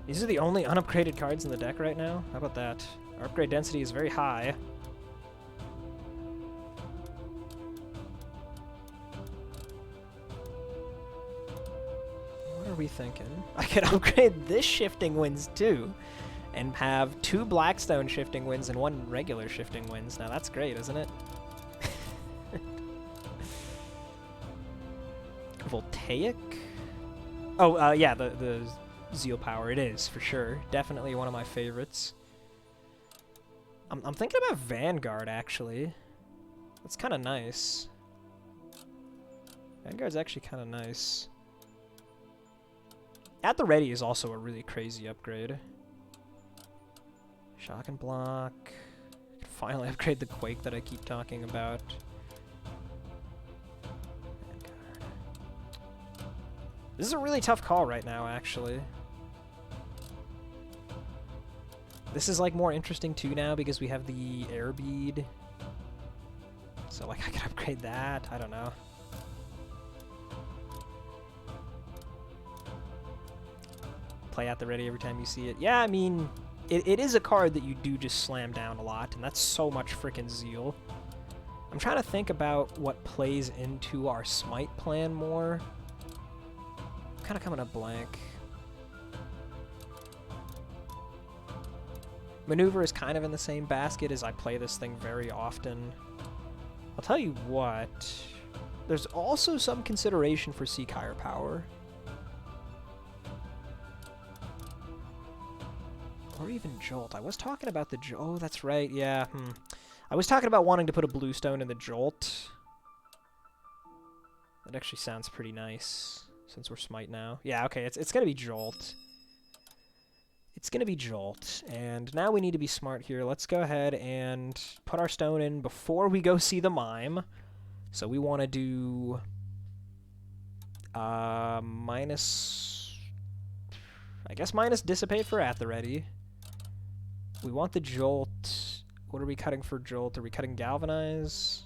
these are the only unupgraded cards in the deck right now. How about that? Our upgrade density is very high. What are we thinking? I could upgrade this Shifting Winds too, and have 2 Blackstone Shifting Winds and 1 regular Shifting Winds. Now that's great, isn't it? Voltaic? Oh, yeah, the Zeal Power, it is, for sure. Definitely one of my favorites. I'm thinking about Vanguard, actually. That's kind of nice. Vanguard's actually kind of nice. At the Ready is also a really crazy upgrade. Shock and Block. Finally upgrade the Quake that I keep talking about. This is a really tough call right now, actually. This is, like, more interesting, too, now, because we have the Air Bead. So, like, I could upgrade that. I don't know. Play At the Ready every time you see it. Yeah, I mean, it is a card that you do just slam down a lot, and that's so much frickin' Zeal. I'm trying to think about what plays into our Smite plan more. Kind of coming up blank. Maneuver is kind of in the same basket as I play this thing very often. I'll tell you what, there's also some consideration for Seek Higher Power. Or even Jolt. I was talking about the Jolt. Oh, that's right, yeah. I was talking about wanting to put a Bluestone in the Jolt. That actually sounds pretty nice. Since we're Smite now. Yeah, okay, it's gonna be Jolt. It's gonna be Jolt. And now we need to be smart here. Let's go ahead and put our stone in before we go see the Mime. So we want to do... minus... I guess minus Dissipate for At the Ready. We want the Jolt. What are we cutting for Jolt? Are we cutting Galvanize?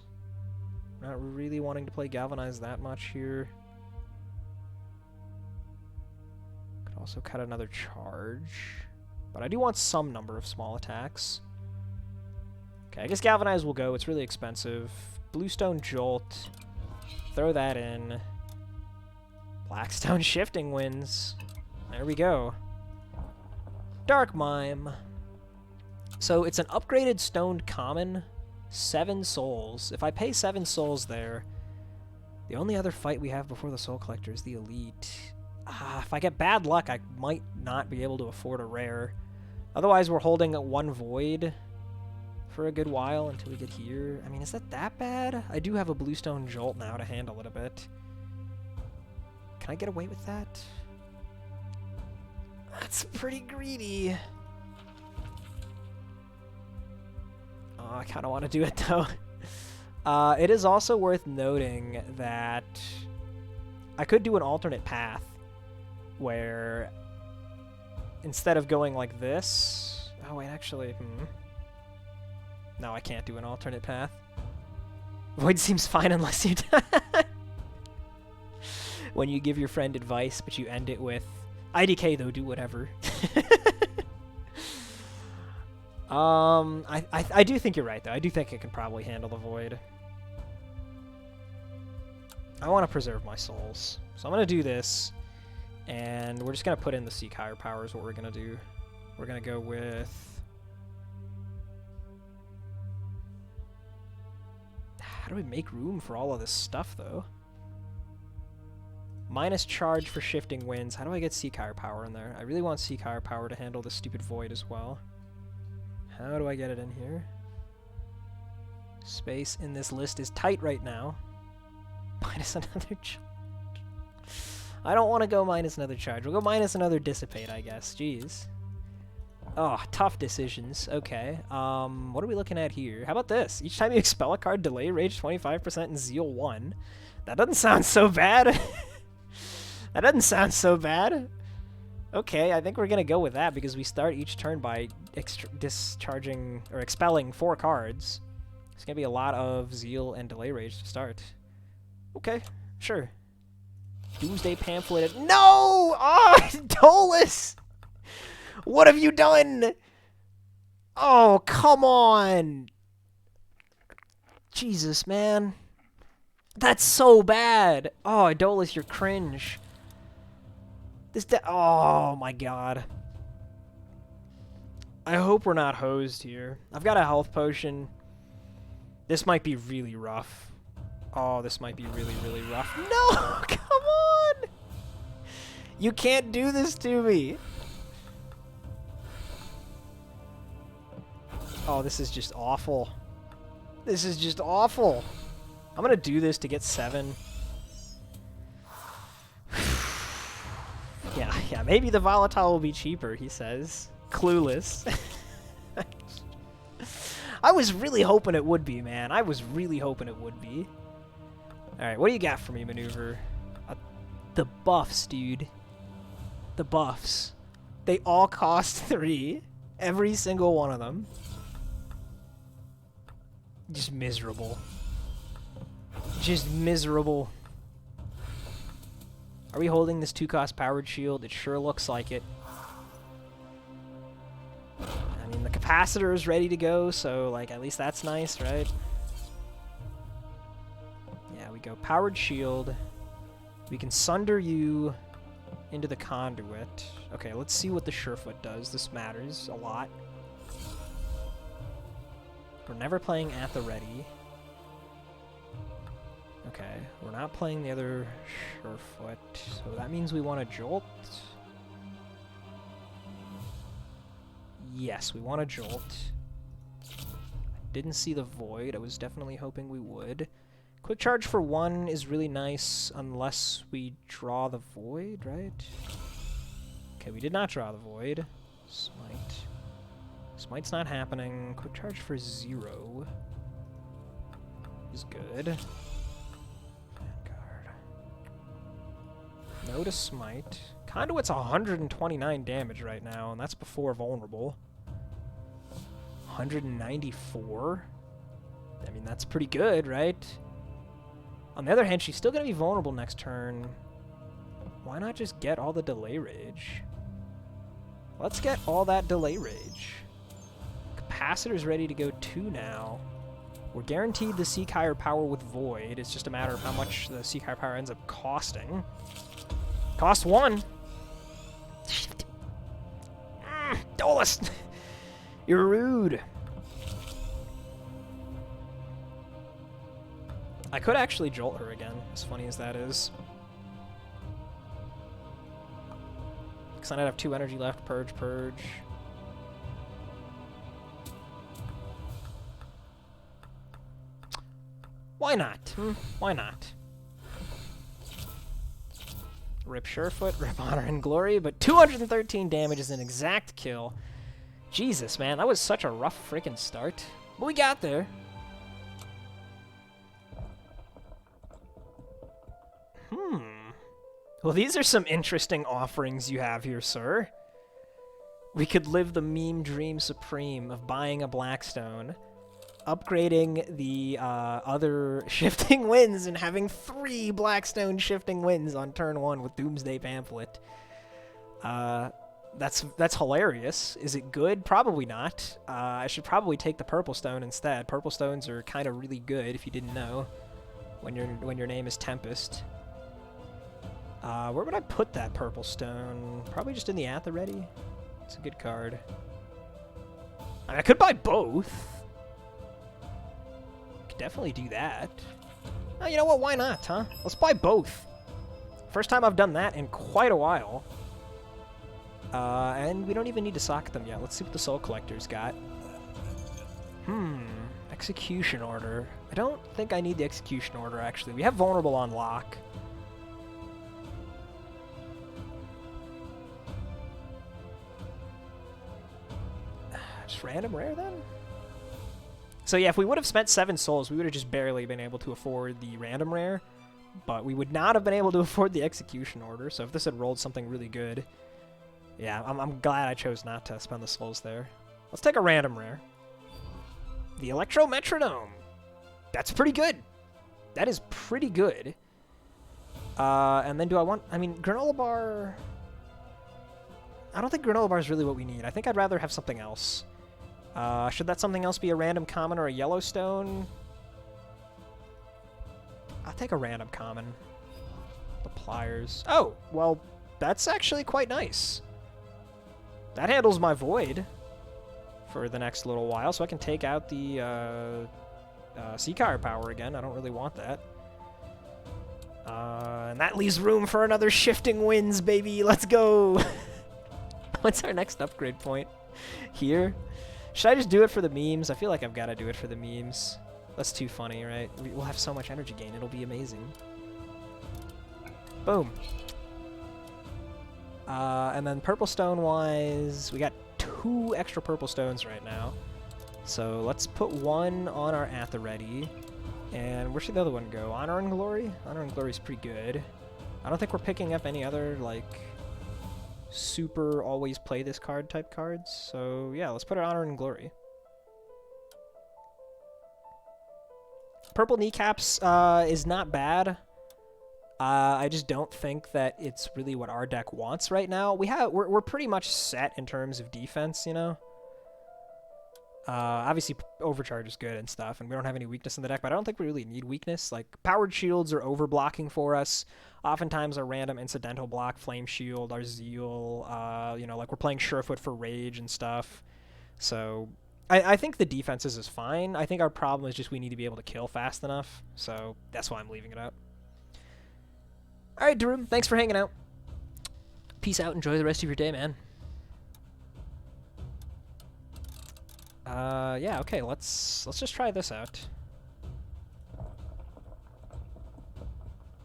Not really wanting to play Galvanize that much here. Also cut another charge, but I do want some number of small attacks. Okay, I guess Galvanize will go. It's really expensive. Bluestone Jolt. Throw that in. Blackstone Shifting Winds. There we go. Dark Mime. So it's an upgraded stoned common. 7 souls. If I pay 7 souls there, the only other fight we have before the Soul Collector is the Elite. If I get bad luck, I might not be able to afford a rare. Otherwise, we're holding 1 Void for a good while until we get here. I mean, is that bad? I do have a Bluestone Jolt now to handle it a bit. Can I get away with that? That's pretty greedy. Oh, I kind of want to do it, though. It is also worth noting that I could do an alternate path where instead of going like this... Oh, wait, actually... No, I can't do an alternate path. Void seems fine unless you... When you give your friend advice, but you end it with, IDK, though, do whatever. I do think you're right, though. I do think it can probably handle the Void. I want to preserve my souls. So I'm going to do this, and we're just going to put in the Seek Higher Power is what we're going to do. We're going to go with... How do we make room for all of this stuff, though? Minus charge for Shifting Winds. How do I get Seek Higher Power in there? I really want Seek Higher Power to handle this stupid Void as well. How do I get it in here? Space in this list is tight right now. Minus another charge. I don't want to go minus another charge. We'll go minus another Dissipate, I guess. Jeez. Oh, tough decisions. Okay. What are we looking at here? How about this? Each time you expel a card, delay rage 25% and Zeal 1. That doesn't sound so bad. That doesn't sound so bad. Okay, I think we're gonna go with that because we start each turn by discharging or expelling 4 cards. It's gonna be a lot of Zeal and Delay Rage to start. Okay, sure. Doomsday Pamphlet. No! Oh, Dolus! What have you done? Oh, come on! Jesus, man. That's so bad! Oh, Dolus, you're cringe. Oh my god. I hope we're not hosed here. I've got a health potion. This might be really rough. Oh, this might be really, really rough. No! Come on! You can't do this to me! Oh, this is just awful. This is just awful. I'm gonna do this to get 7. Yeah, maybe the volatile will be cheaper, he says. Clueless. I was really hoping it would be, man. I was really hoping it would be. Alright, what do you got for me, Maneuver? The buffs, dude. The buffs. They all cost 3. Every single one of them. Just miserable. Just miserable. Are we holding this 2-cost powered shield? It sure looks like it. I mean, the capacitor is ready to go, so, like, at least that's nice, right? Yeah, we go powered shield. We can sunder you into the conduit. Okay, let's see what the Surefoot does. This matters a lot. We're never playing at the ready. Okay, we're not playing the other Surefoot, so that means we want to jolt. Yes, we want to jolt. Didn't see the void. I was definitely hoping we would. Quick charge for 1 is really nice unless we draw the void, right? Okay, we did not draw the void. Smite. Smite's not happening. Quick charge for 0 is good. No to smite. Conduit's 129 damage right now, and that's before vulnerable. 194? I mean, that's pretty good, right? On the other hand, she's still going to be vulnerable next turn. Why not just get all the delay rage? Let's get all that delay rage. Capacitor's ready to go 2 now. We're guaranteed the Seek Higher Power with Void. It's just a matter of how much the Seek Higher Power ends up costing. Cost 1. Dolus! You're rude. I could actually jolt her again, as funny as that is. Because then I'd have 2 energy left. Purge, purge. Why not? Why not? Rip Surefoot, rip Honor and Glory, but 213 damage is an exact kill. Jesus, man, that was such a rough freaking start. But we got there. Well, these are some interesting offerings you have here, sir. We could live the meme dream supreme of buying a Blackstone, upgrading the other Shifting Winds, and having 3 Blackstone Shifting Winds on turn 1 with Doomsday Pamphlet. That's hilarious. Is it good? Probably not. I should probably take the Purple Stone instead. Purple Stones are kind of really good if you didn't know. When your name is Tempest. Where would I put that Purple Stone? Probably just in the At the Ready. It's a good card. I mean, I could buy both. Could definitely do that. Oh, you know what? Why not, huh? Let's buy both. First time I've done that in quite a while. And we don't even need to socket them yet. Let's see what the Soul Collector's got. Execution Order. I don't think I need the Execution Order, actually. We have Vulnerable on lock. Just random rare, then? So yeah, if we would have spent 7 souls, we would have just barely been able to afford the random rare. But we would not have been able to afford the Execution Order, so if this had rolled something really good, Yeah, I'm glad I chose not to spend the souls there. Let's take a random rare. The Electro Metronome. That's pretty good. That is pretty good. And then do I want... I mean, Granola Bar... I don't think Granola Bar is really what we need. I think I'd rather have something else. Should that something else be a random common or a Yellowstone? I'll take a random common. The Pliers. Oh, well, that's actually quite nice. That handles my Void for the next little while, so I can take out the Seacar power again. I don't really want that. And that leaves room for another Shifting Winds, baby. Let's go. What's our next upgrade point? Here? Should I just do it for the memes? I feel like I've got to do it for the memes. That's too funny, right? We'll have so much energy gain. It'll be amazing. Boom. And then purple stone-wise, we got 2 extra purple stones right now. So let's put 1 on our At the Ready. And where should the other one go? Honor and Glory? Honor and Glory is pretty good. I don't think we're picking up any other, like, super always play this card type cards. So yeah, let's put it Honor and Glory. Purple Kneecaps is not bad. I just don't think that it's really what our deck wants right now. We're pretty much set in terms of defense, you know. Obviously, Overcharge is good and stuff, and we don't have any weakness in the deck, but I don't think we really need weakness. Like, Powered Shields are overblocking for us. Oftentimes, our random incidental block, Flame Shield, our Zeal, you know, like we're playing Surefoot for Rage and stuff. So, I think the defenses is fine. I think our problem is just we need to be able to kill fast enough, so that's why I'm leaving it out. Alright, Darum, thanks for hanging out. Peace out, enjoy the rest of your day, man. Yeah, okay, let's just try this out.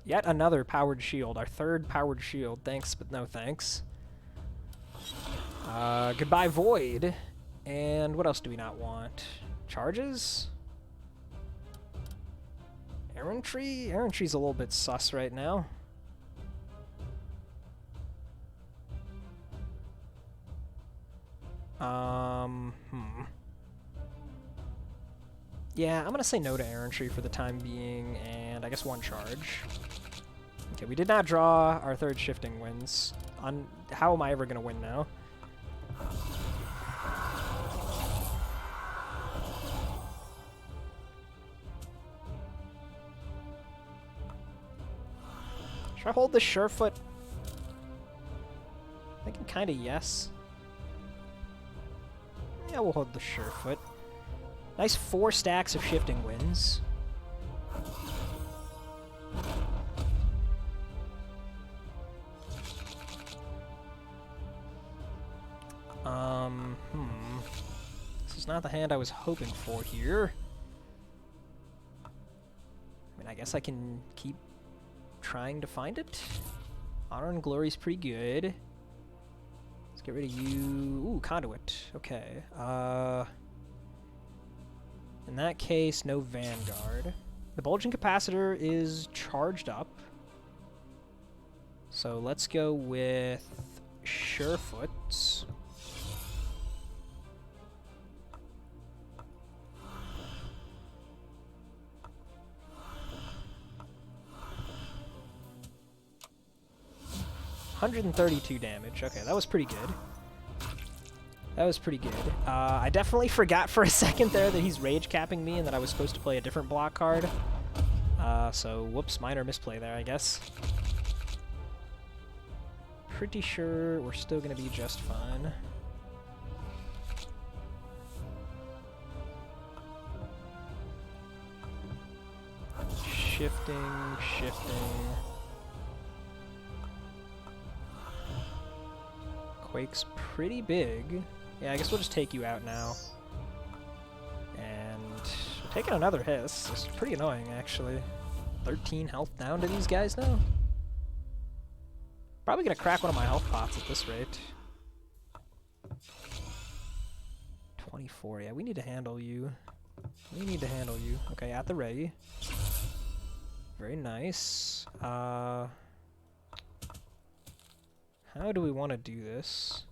Yet another Powered Shield, our 3rd Powered Shield. Thanks, but no thanks. Goodbye, Void. And what else do we not want? Charges? Errantry? Errantry's a little bit sus right now. Yeah, I'm gonna say no to Errantry for the time being, and I guess 1 charge. Okay, we did not draw our 3rd Shifting Winds. How am I ever gonna win now? Should I hold the Surefoot? I think kinda yes. Yeah, we'll hold the Surefoot. Nice 4 stacks of Shifting Winds. This is not the hand I was hoping for here. I mean, I guess I can keep trying to find it. Honor and Glory's pretty good. Let's get rid of you. Ooh, Conduit. Okay. In that case, no Vanguard. The Bulging Capacitor is charged up. So let's go with Surefoot. $132 damage. Okay, that was pretty good. That was pretty good. I definitely forgot for a second there that he's rage capping me and that I was supposed to play a different block card. So, whoops, minor misplay there, I guess. Pretty sure we're still going to be just fine. Shifting, shifting. Quake's pretty big. Yeah, I guess we'll just take you out now. And we're taking another hiss. It's pretty annoying, actually. 13 health down to these guys now. Probably gonna crack one of my health pots at this rate. 24, yeah, we need to handle you. We need to handle you. Okay, at the ready. Very nice. How do we want to do this?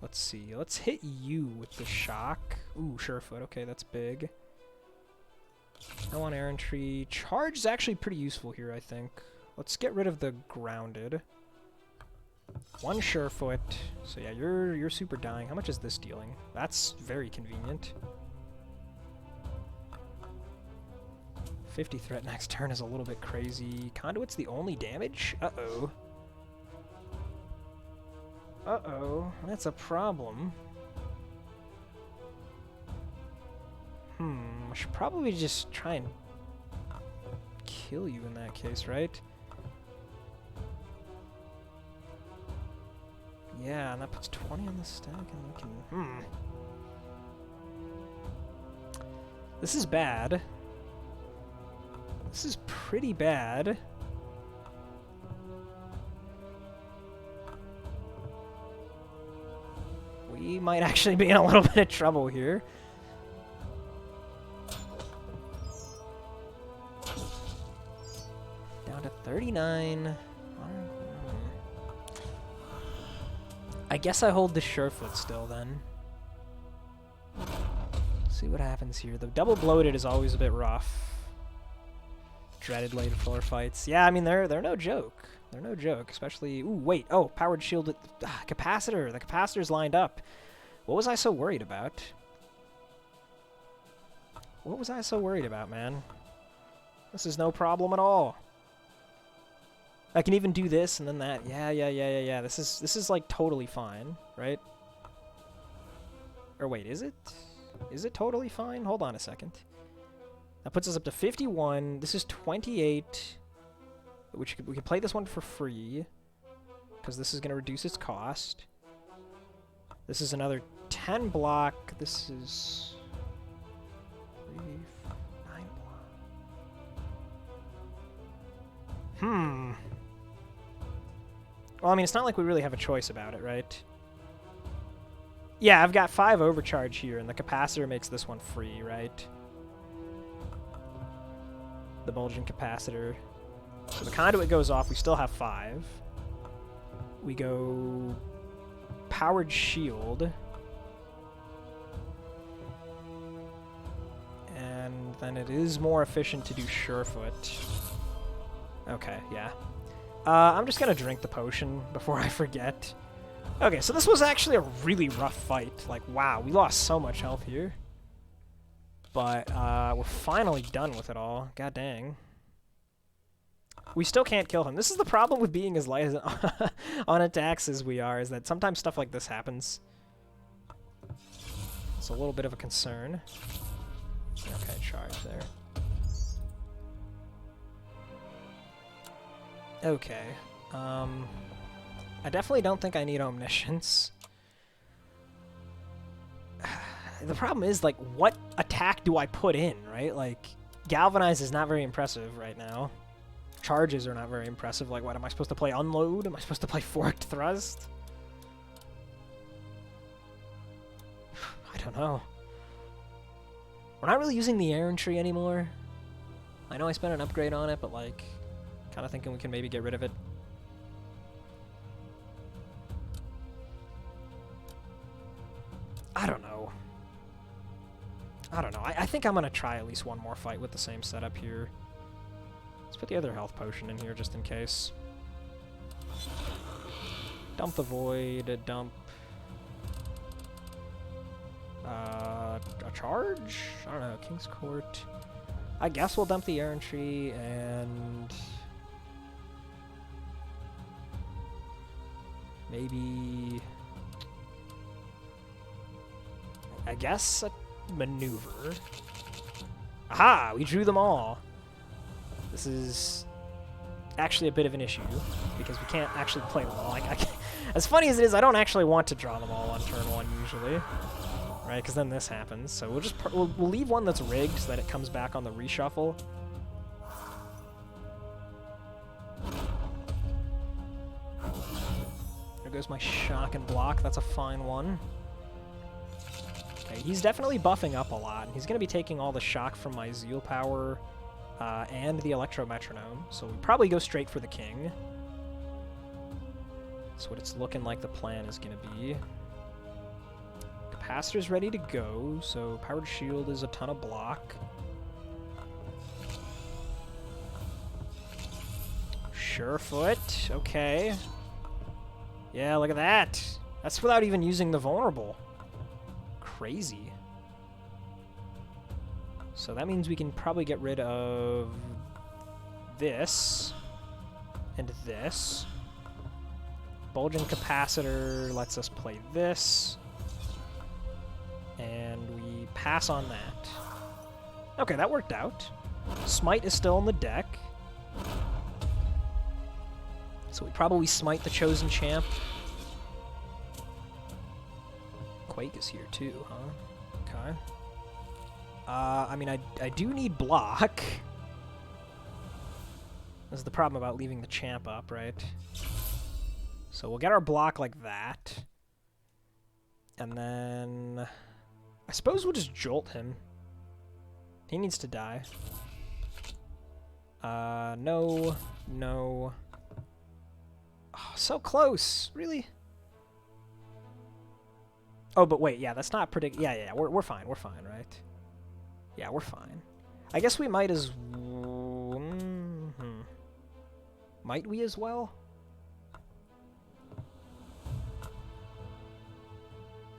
Let's see. Let's hit you with the shock. Ooh, Surefoot. Okay, that's big. I want Errantry. Charge is actually pretty useful here, I think. Let's get rid of the grounded. 1 Surefoot. So yeah, you're super dying. How much is this dealing? That's very convenient. 50 threat next turn is a little bit crazy. Conduit's the only damage? Uh-oh. Uh-oh. That's a problem. I should probably just try and kill you in that case, right? Yeah, and that puts 20 on the stack, and we can... This is bad. This is pretty bad. We might actually be in a little bit of trouble here. Down to 39. I guess I hold the Surefoot still then. See what happens here. The double bloated is always a bit rough. Dreaded late floor fights. Yeah, I mean they're no joke. They're no joke, especially... Ooh, wait. Oh, powered shield... capacitor. The capacitor's lined up. What was I so worried about? What was I so worried about, man? This is no problem at all. I can even do this and then that. Yeah. This is like totally fine, right? Or wait, is it? Is it totally fine? Hold on a second. That puts us up to 51. This is 28. Which we can play this one for free, because this is going to reduce its cost. This is another 10 block. This is 3, 9 block. Well, I mean, it's not like we really have a choice about it, right? Yeah, I've got 5 overcharge here, and the capacitor makes this one free, right? The bulging capacitor. So the conduit goes off, we still have 5. We go powered shield. And then it is more efficient to do Surefoot. Okay, yeah. I'm just gonna drink the potion before I forget. Okay, so this was actually a really rough fight. Like, wow, we lost so much health here. But we're finally done with it all. God dang. We still can't kill him. This is the problem with being as light on attacks as we are, is that sometimes stuff like this happens. It's a little bit of a concern. Okay, charge there. Okay. I definitely don't think I need Omniscience. The problem is, like, what attack do I put in, right? Like, Galvanize is not very impressive right now. Charges are not very impressive. Like, what, am I supposed to play Unload? Am I supposed to play Forked Thrust? I don't know. We're not really using the Errantry anymore. I know I spent an upgrade on it, but, like, kind of thinking we can maybe get rid of it. I don't know. I think I'm going to try at least one more fight with the same setup here. Let's put the other health potion in here just in case. Dump the Void, dump... a charge? I don't know, King's Court. I guess we'll dump the Errantry and... maybe... I guess a maneuver. Aha! We drew them all. This is actually a bit of an issue, because we can't actually play them all. As funny as it is, I don't actually want to draw them all on turn 1 usually. Right, because then this happens. So we'll just we'll leave one that's rigged so that it comes back on the reshuffle. There goes my shock and block. That's a fine one. Okay, he's definitely buffing up a lot. He's going to be taking all the shock from my Zeal Power and the Electro Metronome. So we probably go straight for the King. That's what it's looking like the plan is going to be. Capacitor's ready to go, so Powered Shield is a ton of block. Surefoot, okay. Yeah, look at that. That's without even using the vulnerable. Crazy. So that means we can probably get rid of this and this. Bulging Capacitor lets us play this. And we pass on that. Okay, that worked out. Smite is still in the deck. So we probably smite the Chosen Champ. Quake is here too, huh? Okay. I mean, I do need block. This is the problem about leaving the champ up, right? So we'll get our block like that. And then I suppose we'll just jolt him. He needs to die. No. No. Oh, so close. Really? Oh, but wait. Yeah, that's not predict. Yeah. We're fine. We're fine, right? Yeah, we're fine. I guess we might as... Might we as well?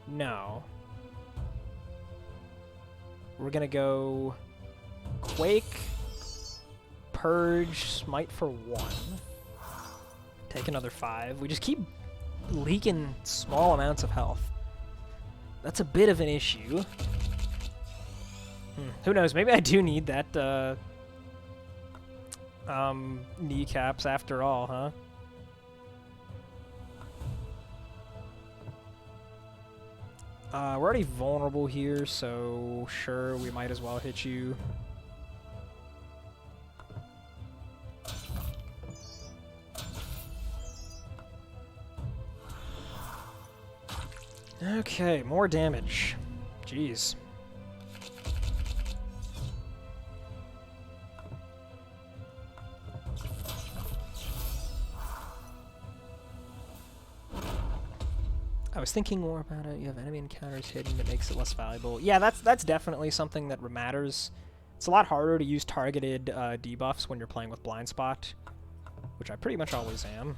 No. We're gonna go... Quake, Purge, Smite for 1. Take another 5. We just keep leaking small amounts of health. That's a bit of an issue. Who knows? Maybe I do need that, kneecaps after all, huh? We're already vulnerable here, so sure, we might as well hit you. Okay, more damage. Jeez. I was thinking more about it. You have enemy encounters hidden that makes it less valuable. Yeah, that's definitely something that matters. It's a lot harder to use targeted debuffs when you're playing with Blind Spot, which I pretty much always am.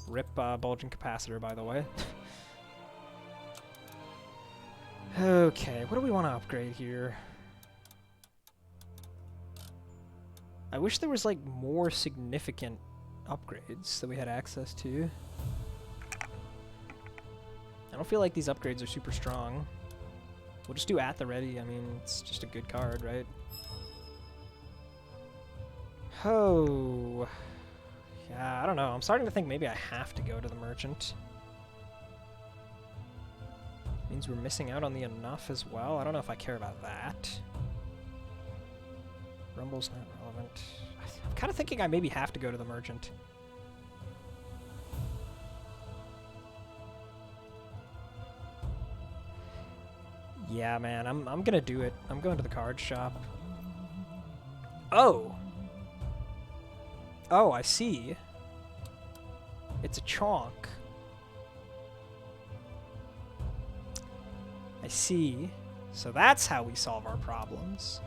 Rip Bulging Capacitor, by the way. Okay, what do we want to upgrade here? I wish there was, like, more significant upgrades that we had access to. I don't feel like these upgrades are super strong. We'll just do At the Ready. I mean, it's just a good card, right? Oh. Yeah, I don't know. I'm starting to think maybe I have to go to the Merchant. Means we're missing out on the enough as well. I don't know if I care about that. Rumble's not relevant. I'm kind of thinking I maybe have to go to the Merchant. Yeah, man, I'm gonna do it. I'm going to the card shop. Oh! Oh, I see. It's a chonk. I see. So that's how we solve our problems.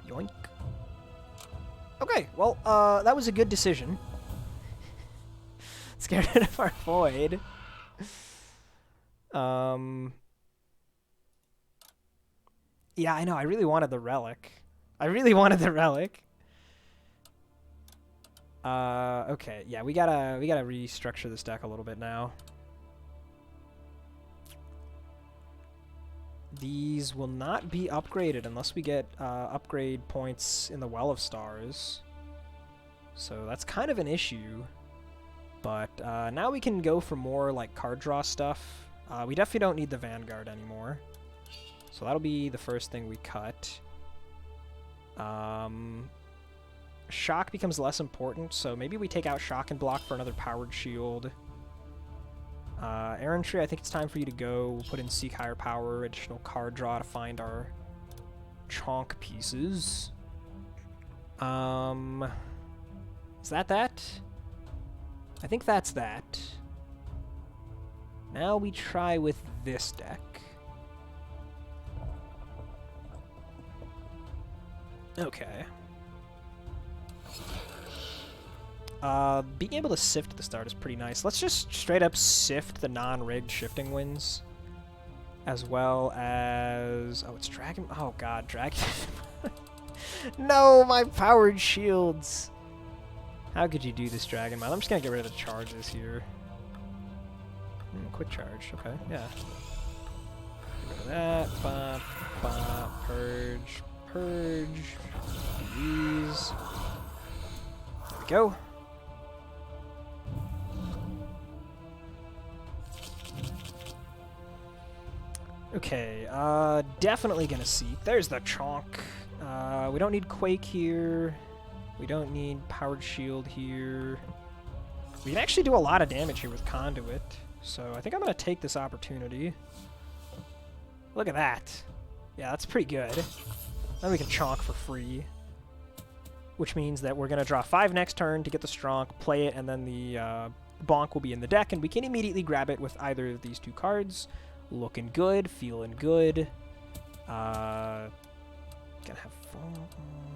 Yoink. Okay, well, that was a good decision. Let's get rid of our void. Yeah, I know. I really wanted the relic. Okay. Yeah, we gotta restructure this deck a little bit now. These will not be upgraded unless we get upgrade points in the Well of Stars. So that's kind of an issue. But now we can go for more like card draw stuff. We definitely don't need the Vanguard anymore. So that'll be the first thing we cut. Shock becomes less important, so maybe we take out Shock and block for another Powered Shield. Errantry, I think it's time for you to go. We'll put in Seek Higher Power, additional card draw to find our chonk pieces. Is that? I think that's that. Now we try with this deck. Okay. Being able to sift at the start is pretty nice. Let's just straight up sift the non-rigged shifting winds. As well as... Oh, it's Dragon... Oh, God, Dragon... No, my powered shields! How could you do this, Dragon Mile? I'm just gonna get rid of the charges here. Quick charge, okay, yeah. Get rid of that. Bop, bop, purge, purge. These. There we go. Okay, definitely gonna seek. There's the Chonk. We don't need Quake here. We don't need Powered Shield here. We can actually do a lot of damage here with Conduit. So I think I'm gonna take this opportunity. Look at that. Yeah, that's pretty good. Then we can Chonk for free. Which means that we're gonna draw 5 next turn to get the Stronk, play it, and then the Bonk will be in the deck, and we can immediately grab it with either of these 2 cards. Looking good, feeling good. Gonna have fun.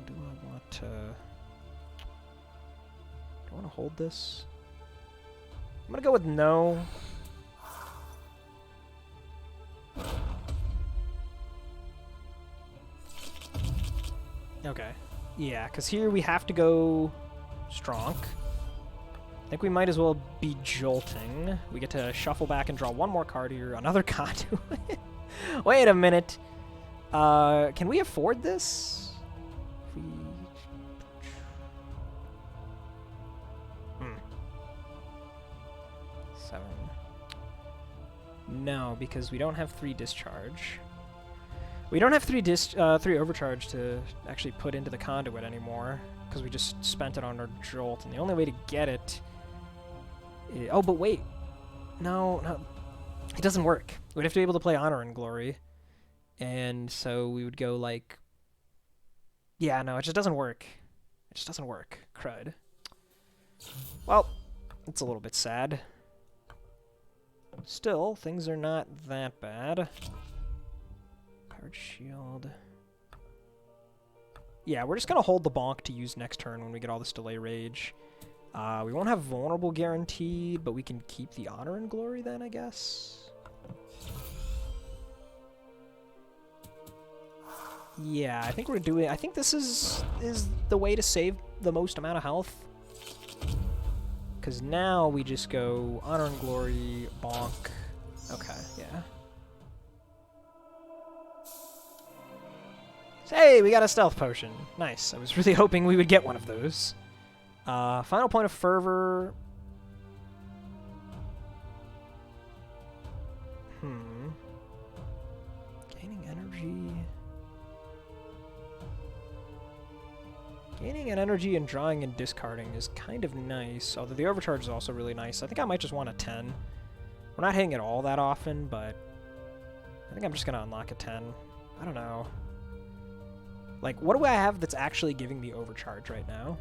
Do I want to... Do I want to hold this? I'm gonna go with no. Okay. Yeah, because here we have to go Stronk. I think we might as well be jolting. We get to shuffle back and draw 1 more card here. Another Conduit. Wait a minute. Can we afford this? If we... Seven. No, because we don't have 3 discharge. We don't have 3 overcharge to actually put into the Conduit anymore, because we just spent it on our jolt, and the only way to get it... Oh, but wait. No, it doesn't work. We'd have to be able to play Honor and Glory. And so we would go like... Yeah, no, it just doesn't work. It just doesn't work. Crud. Well, it's a little bit sad. Still, things are not that bad. Card shield. Yeah, we're just going to hold the Bonk to use next turn when we get all this Delay Rage. We won't have Vulnerable guaranteed, but we can keep the Honor and Glory then, I guess. Yeah, I think we're doing... I think this is the way to save the most amount of health. Because now we just go Honor and Glory, Bonk. Okay, yeah. Hey, we got a Stealth Potion. Nice. I was really hoping we would get one of those. Final Point of Fervor. Gaining energy. Gaining an energy and drawing and discarding is kind of nice, although the overcharge is also really nice. I think I might just want a 10. We're not hitting it all that often, but I think I'm just going to unlock a 10. I don't know. Like, what do I have that's actually giving me overcharge right now?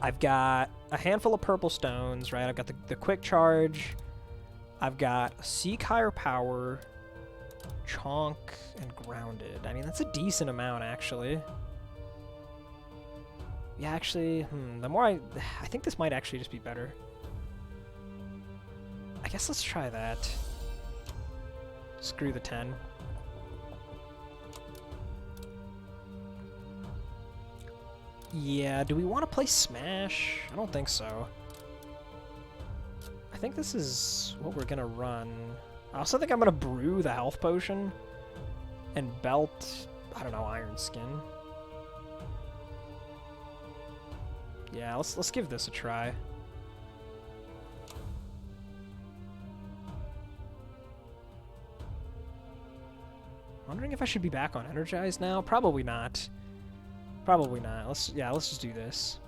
I've got a handful of purple stones, right? I've got the quick charge. I've got Seek Higher Power, Chonk, and Grounded. I mean, that's a decent amount, actually. Yeah, actually, the more I think this might actually just be better. I guess let's try that. Screw the 10. Yeah, do we want to play Smash? I don't think so. I think this is what we're gonna run. I also think I'm gonna brew the health potion and belt, I don't know, Iron Skin. Yeah, let's give this a try. Wondering if I should be back on Energized now? Probably not. Probably not. Let's just do this.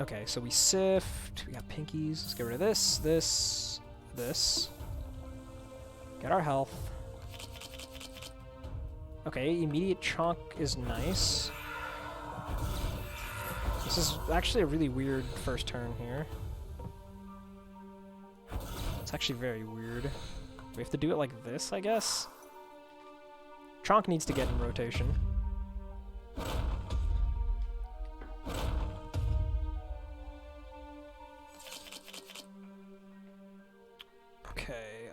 Okay, so we sift. We got pinkies. Let's get rid of this, this. Get our health. Okay, immediate chunk is nice. This is actually a really weird first turn here. It's actually very weird. We have to do it like this, I guess? Chonk needs to get in rotation. Okay,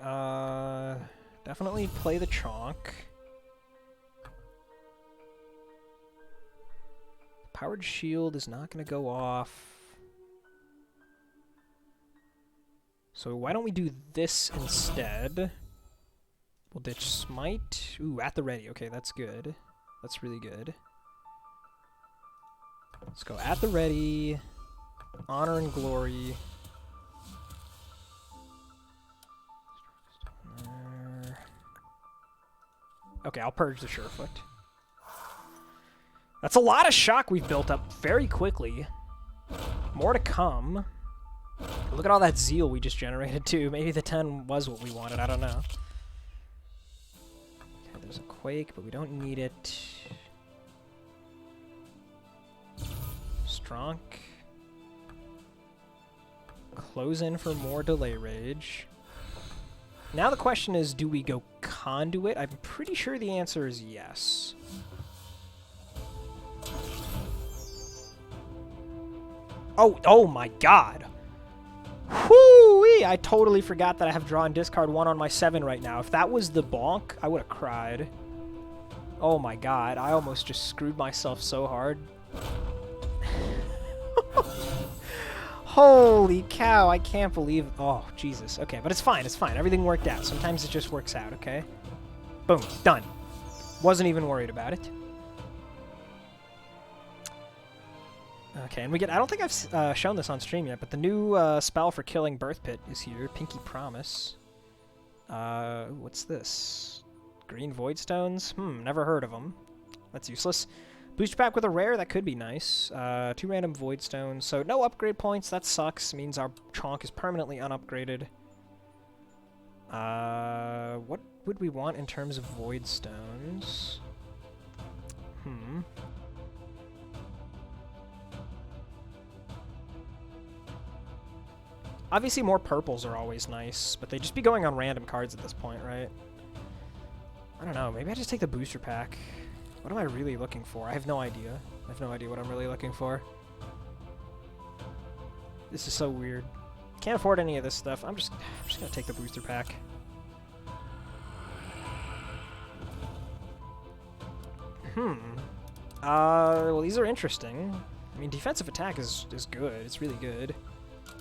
definitely play the Chonk. Powered Shield is not going to go off. So why don't we do this instead? We'll ditch Smite. Ooh, at the ready. Okay, that's good. That's really good. Let's go at the ready. Honor and Glory. Okay, I'll purge the Surefoot. That's a lot of shock we've built up very quickly. More to come. Look at all that zeal we just generated too. Maybe the 10 was what we wanted, I don't know. Okay, there's a Quake, but we don't need it. Stronk. Close in for more Delay Rage. Now the question is, do we go Conduit? I'm pretty sure the answer is yes. Oh my god. Whoo-wee! I totally forgot that I have draw and discard 1 on my 7 right now. If that was the bonk, I would have cried. Oh my god, I almost just screwed myself so hard. Holy cow, I can't believe... Oh, Jesus. Okay, but it's fine, it's fine. Everything worked out. Sometimes it just works out, okay? Boom, done. Wasn't even worried about it. Okay, and we get... I don't think I've shown this on stream yet, but the new spell for killing Birth Pit is here. Pinky Promise. What's this? Green Void Stones? Never heard of them. That's useless. Booster pack with a rare, that could be nice. 2 random Void Stones. So no upgrade points, that sucks. Means our Chonk is permanently unupgraded. What would we want in terms of Void Stones? Obviously more purples are always nice, but they'd just be going on random cards at this point, right? I don't know, maybe I just take the booster pack. What am I really looking for? I have no idea. I have no idea what I'm really looking for. This is so weird. Can't afford any of this stuff. I'm just gonna take the booster pack. Well, these are interesting. I mean, defensive attack is good. It's really good.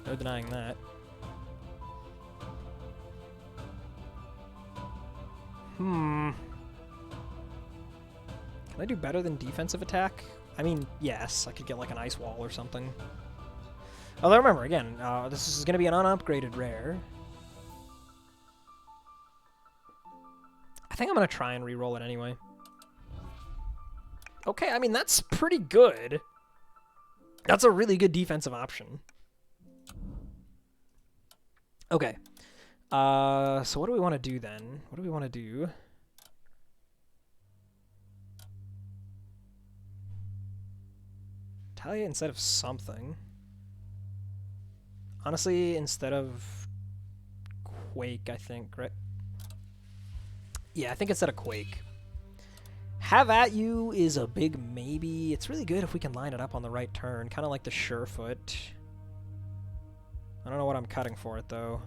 No denying that. Can I do better than defensive attack? I mean, yes. I could get like an Ice Wall or something. Although remember, again, this is going to be an unupgraded rare. I think I'm going to try and re-roll it anyway. Okay, I mean, that's pretty good. That's a really good defensive option. Okay. So what do we want to do then? What do we want to do? Talia instead of something. Honestly, instead of Quake, I think, right? Yeah, I think instead of Quake. Have At You is a big maybe. It's really good if we can line it up on the right turn, kind of like the Surefoot. I don't know what I'm cutting for it, though.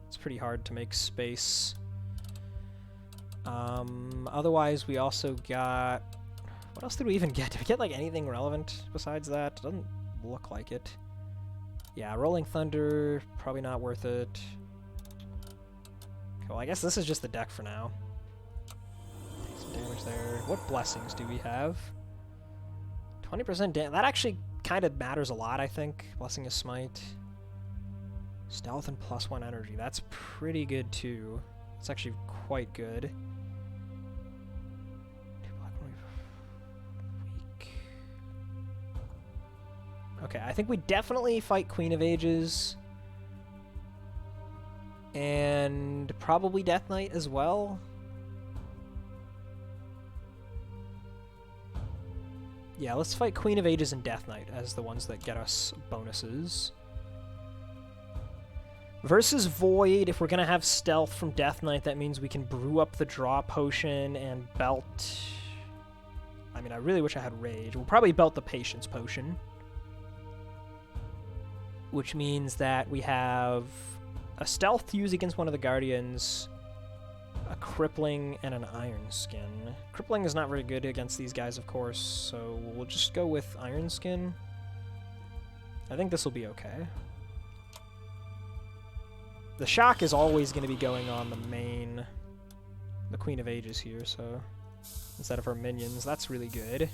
It's pretty hard to make space. Otherwise, we also got... What else did we even get? Did we get, like, anything relevant besides that? It doesn't look like it. Yeah, Rolling Thunder, probably not worth it. Cool, I guess this is just the deck for now. Take some damage there. What blessings do we have? 20% damage. That actually kind of matters a lot, I think. Blessing of Smite. Stealth and +1 energy. That's pretty good, too. It's actually quite good. Okay, I think we definitely fight Queen of Ages. And probably Death Knight as well. Yeah, let's fight Queen of Ages and Death Knight as the ones that get us bonuses. Versus Void, if we're going to have stealth from Death Knight, that means we can brew up the draw potion and belt... I mean, I really wish I had Rage. We'll probably belt the Patience potion. Which means that we have a stealth to use against one of the Guardians, a Crippling, and an Iron Skin. Crippling is not very good against these guys, of course, so we'll just go with Iron Skin. I think this will be okay. The shock is always going to be going on the Queen of Ages here, so instead of her minions, that's really good.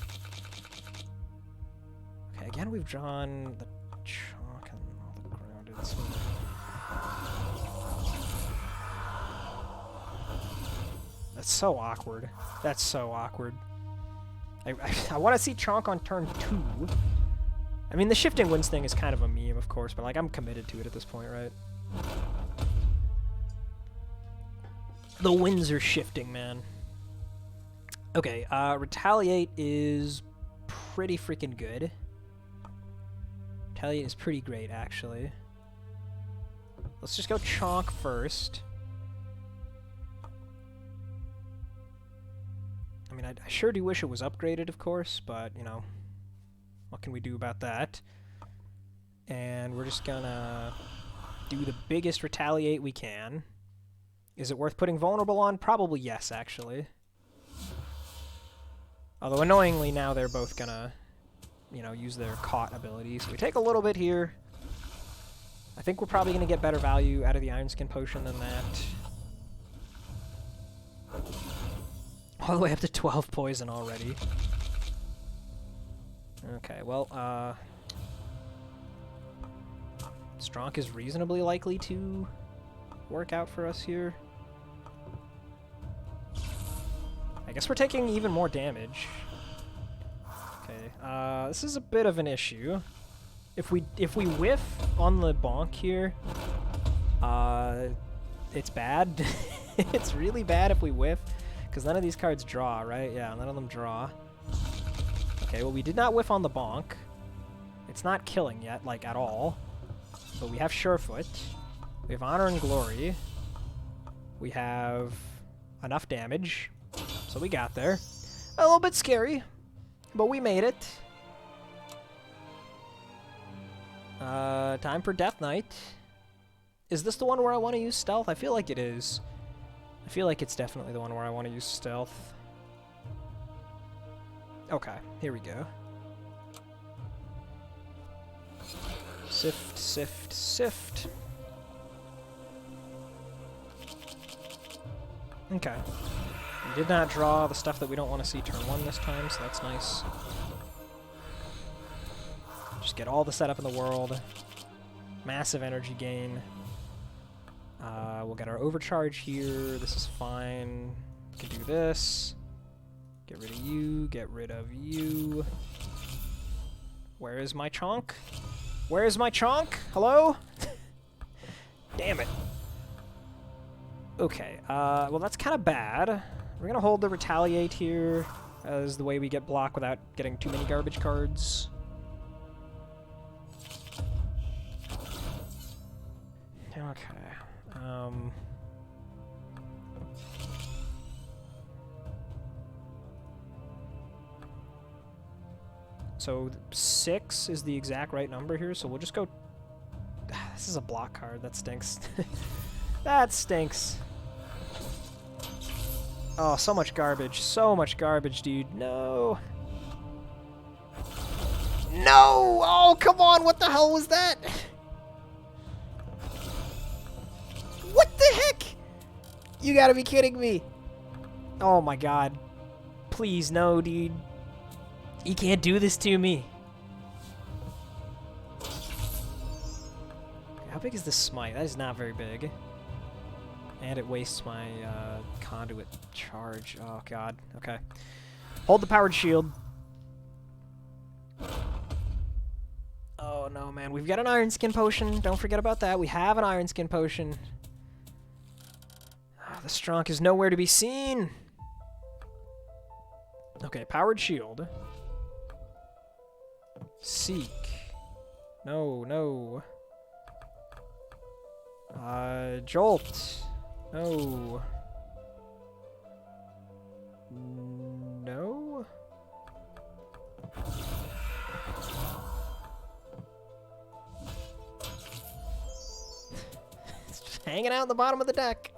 Okay, again, we've drawn the chalk and all the grounded. That's so awkward. That's so awkward. I want to see Chonk on turn 2. I mean, the shifting winds thing is kind of a meme, of course, but like I'm committed to it at this point, right? The winds are shifting, man. Okay, Retaliate is pretty freaking good. Retaliate is pretty great, actually. Let's just go Chonk first. I mean, I sure do wish it was upgraded, of course, but, you know, what can we do about that? And we're just gonna do the biggest Retaliate we can. Is it worth putting Vulnerable on? Probably yes, actually. Although, annoyingly, now they're both gonna, you know, use their Caught abilities. So we take a little bit here. I think we're probably gonna get better value out of the Iron Skin potion than that. All the way up to 12 poison already. Okay, well, Stronk is reasonably likely to work out for us here. I guess we're taking even more damage. Okay, this is a bit of an issue. If we whiff on the bonk here, it's bad. It's really bad if we whiff, because none of these cards draw, right? Yeah, none of them draw. Okay, well, we did not whiff on the bonk. It's not killing yet, like, at all. But we have Surefoot. We have Honor and Glory. We have enough damage. So we got there. A little bit scary, but we made it. Time for Death Knight. Is this the one where I want to use stealth? I feel like it is. I feel like it's definitely the one where I want to use stealth. Okay, here we go. Sift, sift, sift. Okay. We did not draw the stuff that we don't want to see turn 1 this time, so that's nice. Just get all the setup in the world. Massive energy gain. We'll get our overcharge here. This is fine. We can do this. Get rid of you. Get rid of you. Where is my Chonk? Where is my Chonk? Hello? Damn it. Okay, well that's kind of bad. We're gonna hold the Retaliate here as the way we get blocked without getting too many garbage cards. Okay, so 6 is the exact right number here, so we'll just go... This is a block card, that stinks. That stinks. Oh, so much garbage, dude. No. No! Oh, come on, what the hell was that? What the heck? You gotta be kidding me. Oh my god. Please, no, dude. You can't do this to me. How big is this smite? That is not very big. And it wastes my conduit charge. Oh god. Okay. Hold the powered shield. Oh no, man. We've got an Iron Skin potion. Don't forget about that. We have an Iron Skin potion. Oh, the Stronk is nowhere to be seen. Okay, powered shield. Seek. No, no. Jolt. No. No? It's just hanging out in the bottom of the deck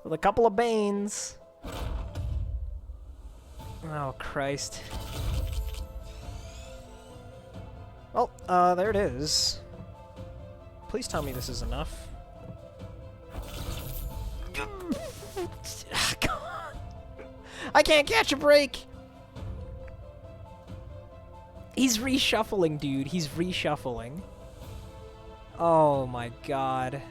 with a couple of Banes. Oh, Christ. Well, there it is. Please tell me this is enough. Come on. I can't catch a break! He's reshuffling, dude. He's reshuffling. Oh my god.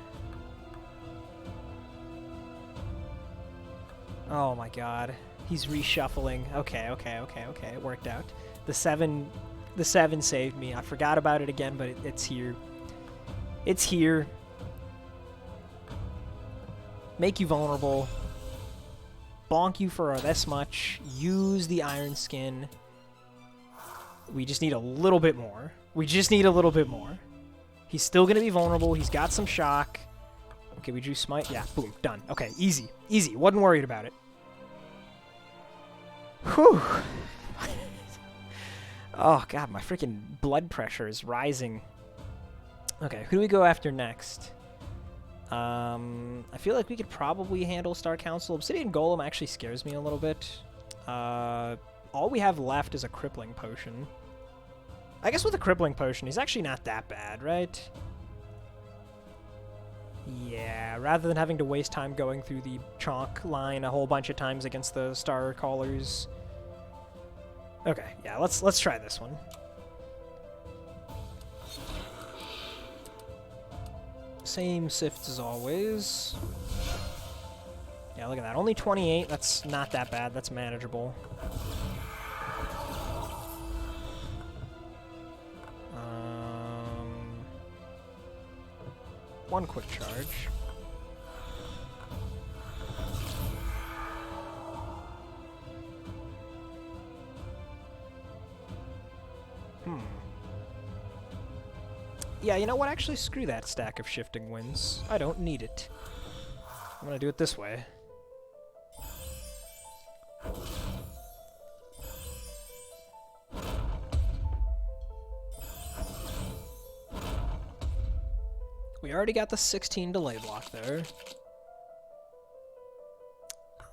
Oh my god. He's reshuffling. Okay, okay, okay, okay. It worked out. The 7 saved me. I forgot about it again, but it's here. It's here. Make you vulnerable. Bonk you for this much. Use the Iron Skin. We just need a little bit more. We just need a little bit more. He's still going to be vulnerable. He's got some shock. Okay, we drew Smite. Yeah, boom, done. Okay, easy. Easy. Wasn't worried about it. Whew. Oh, God, my freaking blood pressure is rising. Okay, who do we go after next? I feel like we could probably handle Star Council. Obsidian Golem actually scares me a little bit. All we have left is a Crippling Potion. I guess with a Crippling Potion, he's actually not that bad, right? Yeah, rather than having to waste time going through the Chonk line a whole bunch of times against the Star Callers. Okay, yeah, let's try this one. Same sifts as always. Yeah, look at that. Only 28. That's not that bad. That's manageable. One quick charge. Yeah, you know what? Actually, screw that stack of Shifting Winds. I don't need it. I'm gonna do it this way. We already got the 16 delay block there.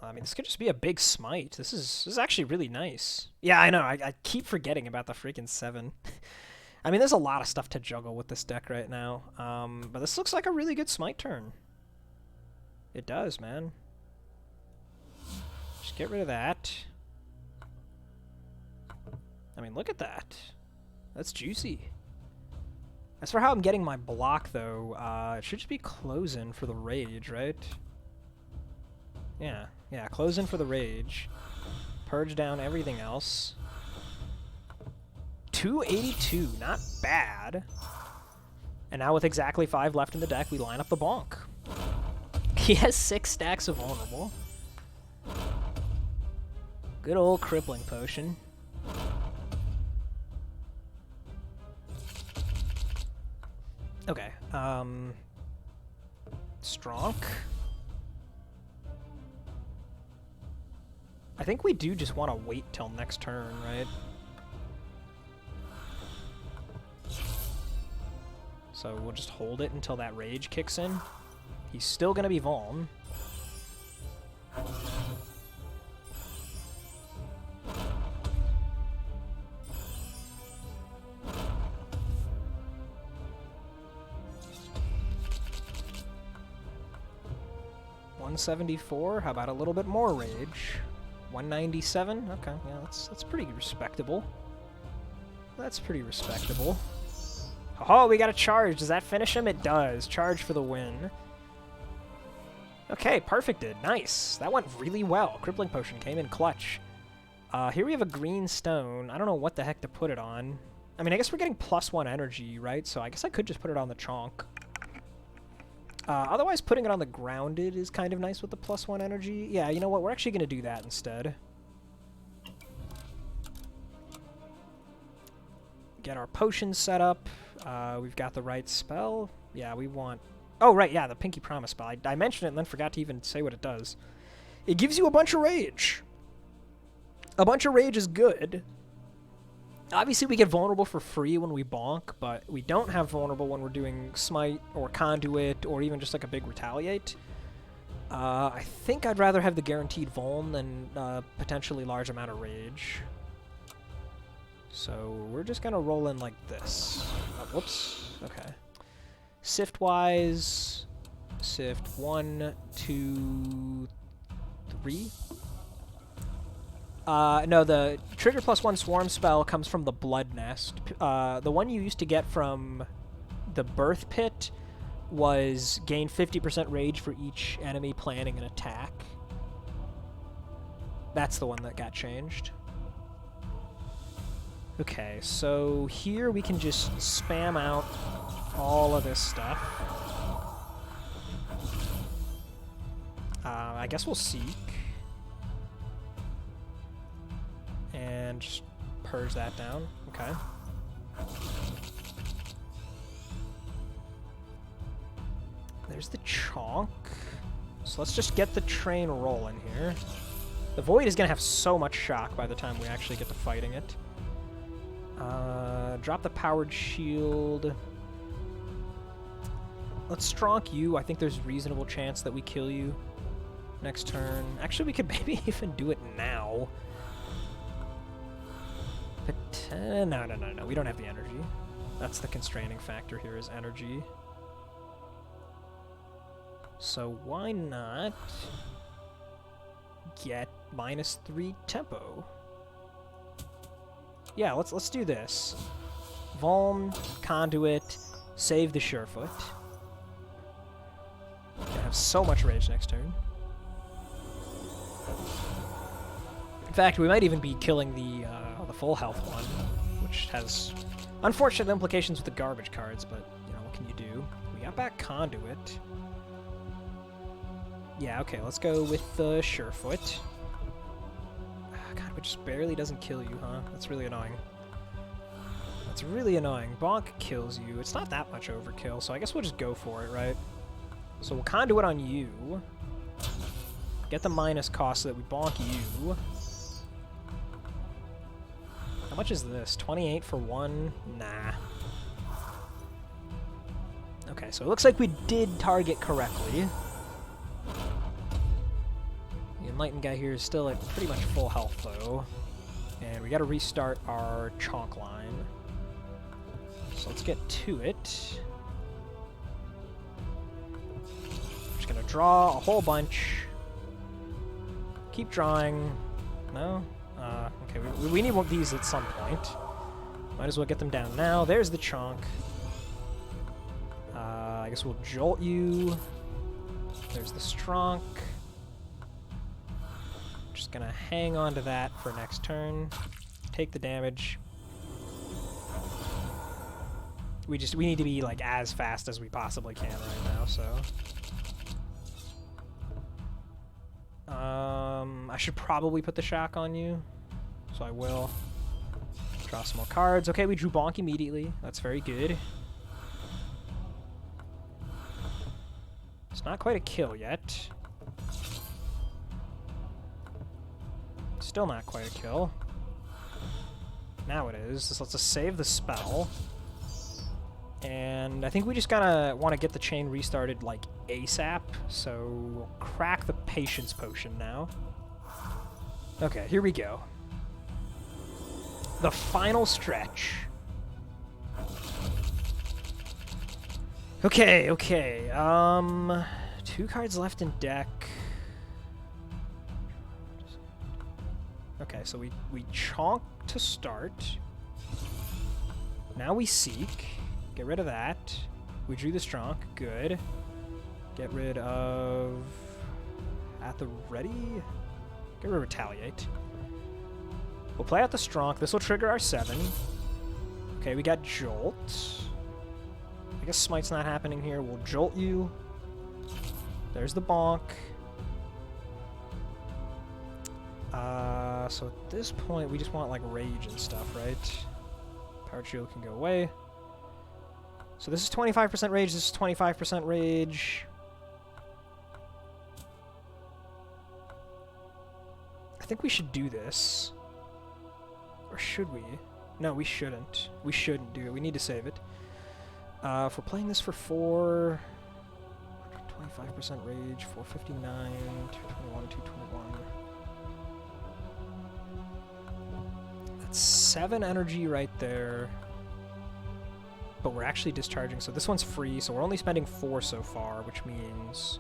I mean, this could just be a big smite. This is actually really nice. Yeah, I know. I keep forgetting about the freaking 7. I mean, there's a lot of stuff to juggle with this deck right now. But this looks like a really good smite turn. It does, man. Just get rid of that. I mean, look at that. That's juicy. As for how I'm getting my block, though, it should just be close in for the Rage, right? Yeah, close in for the Rage. Purge down everything else. 282, not bad. And now with exactly 5 left in the deck, we line up the bonk. He has 6 stacks of vulnerable. Good old Crippling Potion. Okay, Stronk. I think we do just want to wait till next turn, right? So we'll just hold it until that Rage kicks in. He's still going to be Vuln. $174. How about a little bit more Rage? 197. Okay, yeah, that's pretty respectable. That's pretty respectable. Oh, we got a charge. Does that finish him? It does. Charge for the win. Okay, perfected. Nice. That went really well. Crippling Potion came in clutch. Here we have a green stone. I don't know what the heck to put it on. I mean, I guess we're getting +1 energy, right? So I guess I could just put it on the Chonk. Otherwise, putting it on the Grounded is kind of nice with the +1 energy. Yeah, you know what? We're actually going to do that instead. get our potions set up. We've got the right spell. Yeah, we want... Oh, right, yeah, the Pinky Promise spell. I mentioned it and then forgot to even say what it does. It gives you a bunch of rage. A bunch of rage is good. Obviously, we get vulnerable for free when we bonk, but we don't have vulnerable when we're doing Smite or Conduit or even just like a big Retaliate. I think I'd rather have the guaranteed vuln than potentially large amount of rage. So we're just going to roll in like this. Oh, whoops. Okay. Sift-wise, sift 1, 2, 3. No, the trigger +1 swarm spell comes from the Blood Nest. The one you used to get from the Birth Pit was gain 50% rage for each enemy planning an attack. That's the one that got changed. Okay, so here we can just spam out all of this stuff. I guess we'll Seek. And just purge that down. Okay. There's the Chonk. So let's just get the train rolling here. The Void is going to have so much shock by the time we actually get to fighting it. Drop the Powered Shield. Let's Stronk you. I think there's a reasonable chance that we kill you next turn. Actually, we could maybe even do it now. But, no. We don't have the energy. That's the constraining factor here is energy. So why not get -3 tempo? Yeah, let's do this. Vuln, Conduit, save the Surefoot. Gonna have so much rage next turn. In fact, we might even be killing the full health one, which has unfortunate implications with the garbage cards, but, you know, what can you do? We got back Conduit. Yeah, okay, let's go with the Surefoot. God, which just barely doesn't kill you, huh? That's really annoying. That's really annoying. Bonk kills you. It's not that much overkill, so I guess we'll just go for it, right? So we'll Conduit on you. Get the minus cost so that we bonk you. How much is this? 28 for 1? Nah. Okay, so it looks like we did target correctly. The Enlightened guy here is still at pretty much full health, though. And we gotta restart our Chonk line. So let's get to it. Just gonna draw a whole bunch. Keep drawing. No? Okay, we need one of these at some point. Might as well get them down now. There's the Chonk. I guess we'll Jolt you. There's the Stronk. Just gonna hang on to that for next turn. Take the damage. We need to be like as fast as we possibly can right now, so. I should probably put the shock on you, so I will. Draw some more cards. Okay, we drew Bonk immediately. That's very good. It's not quite a kill yet. Still not quite a kill. Now it is. So let's just save the spell. And I think we just gotta want to get the chain restarted like ASAP. So we'll crack the Patience Potion now. Okay, here we go. The final stretch. Okay. 2 cards left in deck. Okay, so we Chonk to start. Now we Seek. Get rid of that. We drew the Stronk. Good. Get rid of... At the ready? Get rid of Retaliate. We'll play out the Stronk. This will trigger our 7. Okay, we got Jolt. I guess Smite's not happening here. We'll Jolt you. There's the Bonk. So at this point, we just want, like, Rage and stuff, right? Powered shield can go away. So this is 25% rage, this is 25% rage. I think we should do this. Or should we? No, we shouldn't. We shouldn't do it. We need to save it. If we're playing this for 4... 25% rage, 459, 221, 221. That's 7 energy right there. But we're actually discharging, so this one's free, so we're only spending 4 so far, which means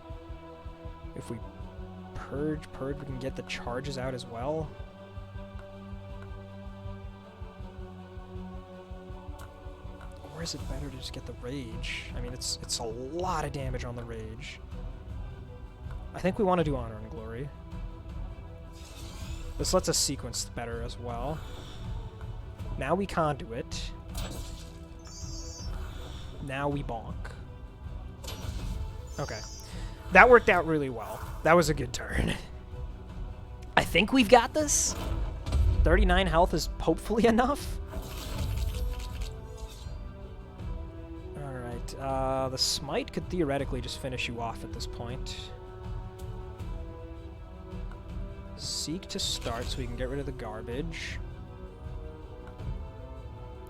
if we purge, we can get the charges out as well. Or is it better to just get the rage? I mean, it's a lot of damage on the rage. I think we want to do Honor and Glory. This lets us sequence better as well. Now we Conduit. Now we bonk. Okay. That worked out really well. That was a good turn. I think we've got this. 39 health is hopefully enough. Alright, the Smite could theoretically just finish you off at this point. Seek to start so we can get rid of the garbage.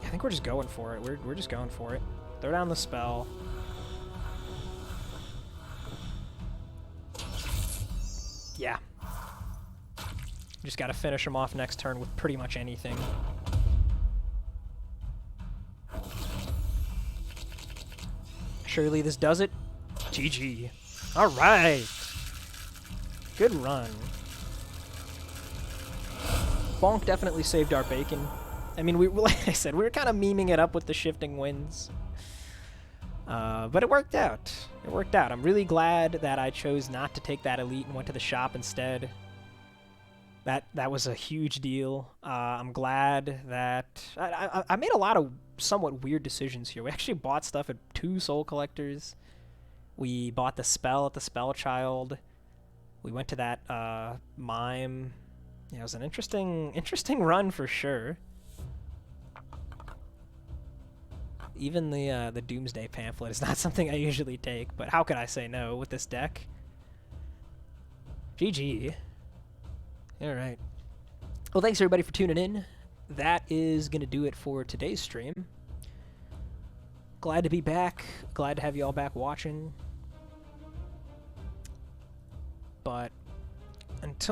I think we're just going for it. We're just going for it. Throw down the spell. Yeah. Just gotta finish him off next turn with pretty much anything. Surely this does it. GG. Alright. Good run. Bonk definitely saved our bacon. I mean, like I said, we were kind of memeing it up with the shifting winds. But it worked out. It worked out. I'm really glad that I chose not to take that elite and went to the shop instead. That was a huge deal. I'm glad that... I made a lot of somewhat weird decisions here. We actually bought stuff at 2 Soul Collectors. We bought the spell at the Spell Child. We went to that mime. Yeah, it was an interesting run for sure. Even the Doomsday Pamphlet is not something I usually take, but how could I say no with this deck? GG. Alright. Well, thanks everybody for tuning in. That is going to do it for today's stream. Glad to be back. Glad to have you all back watching. But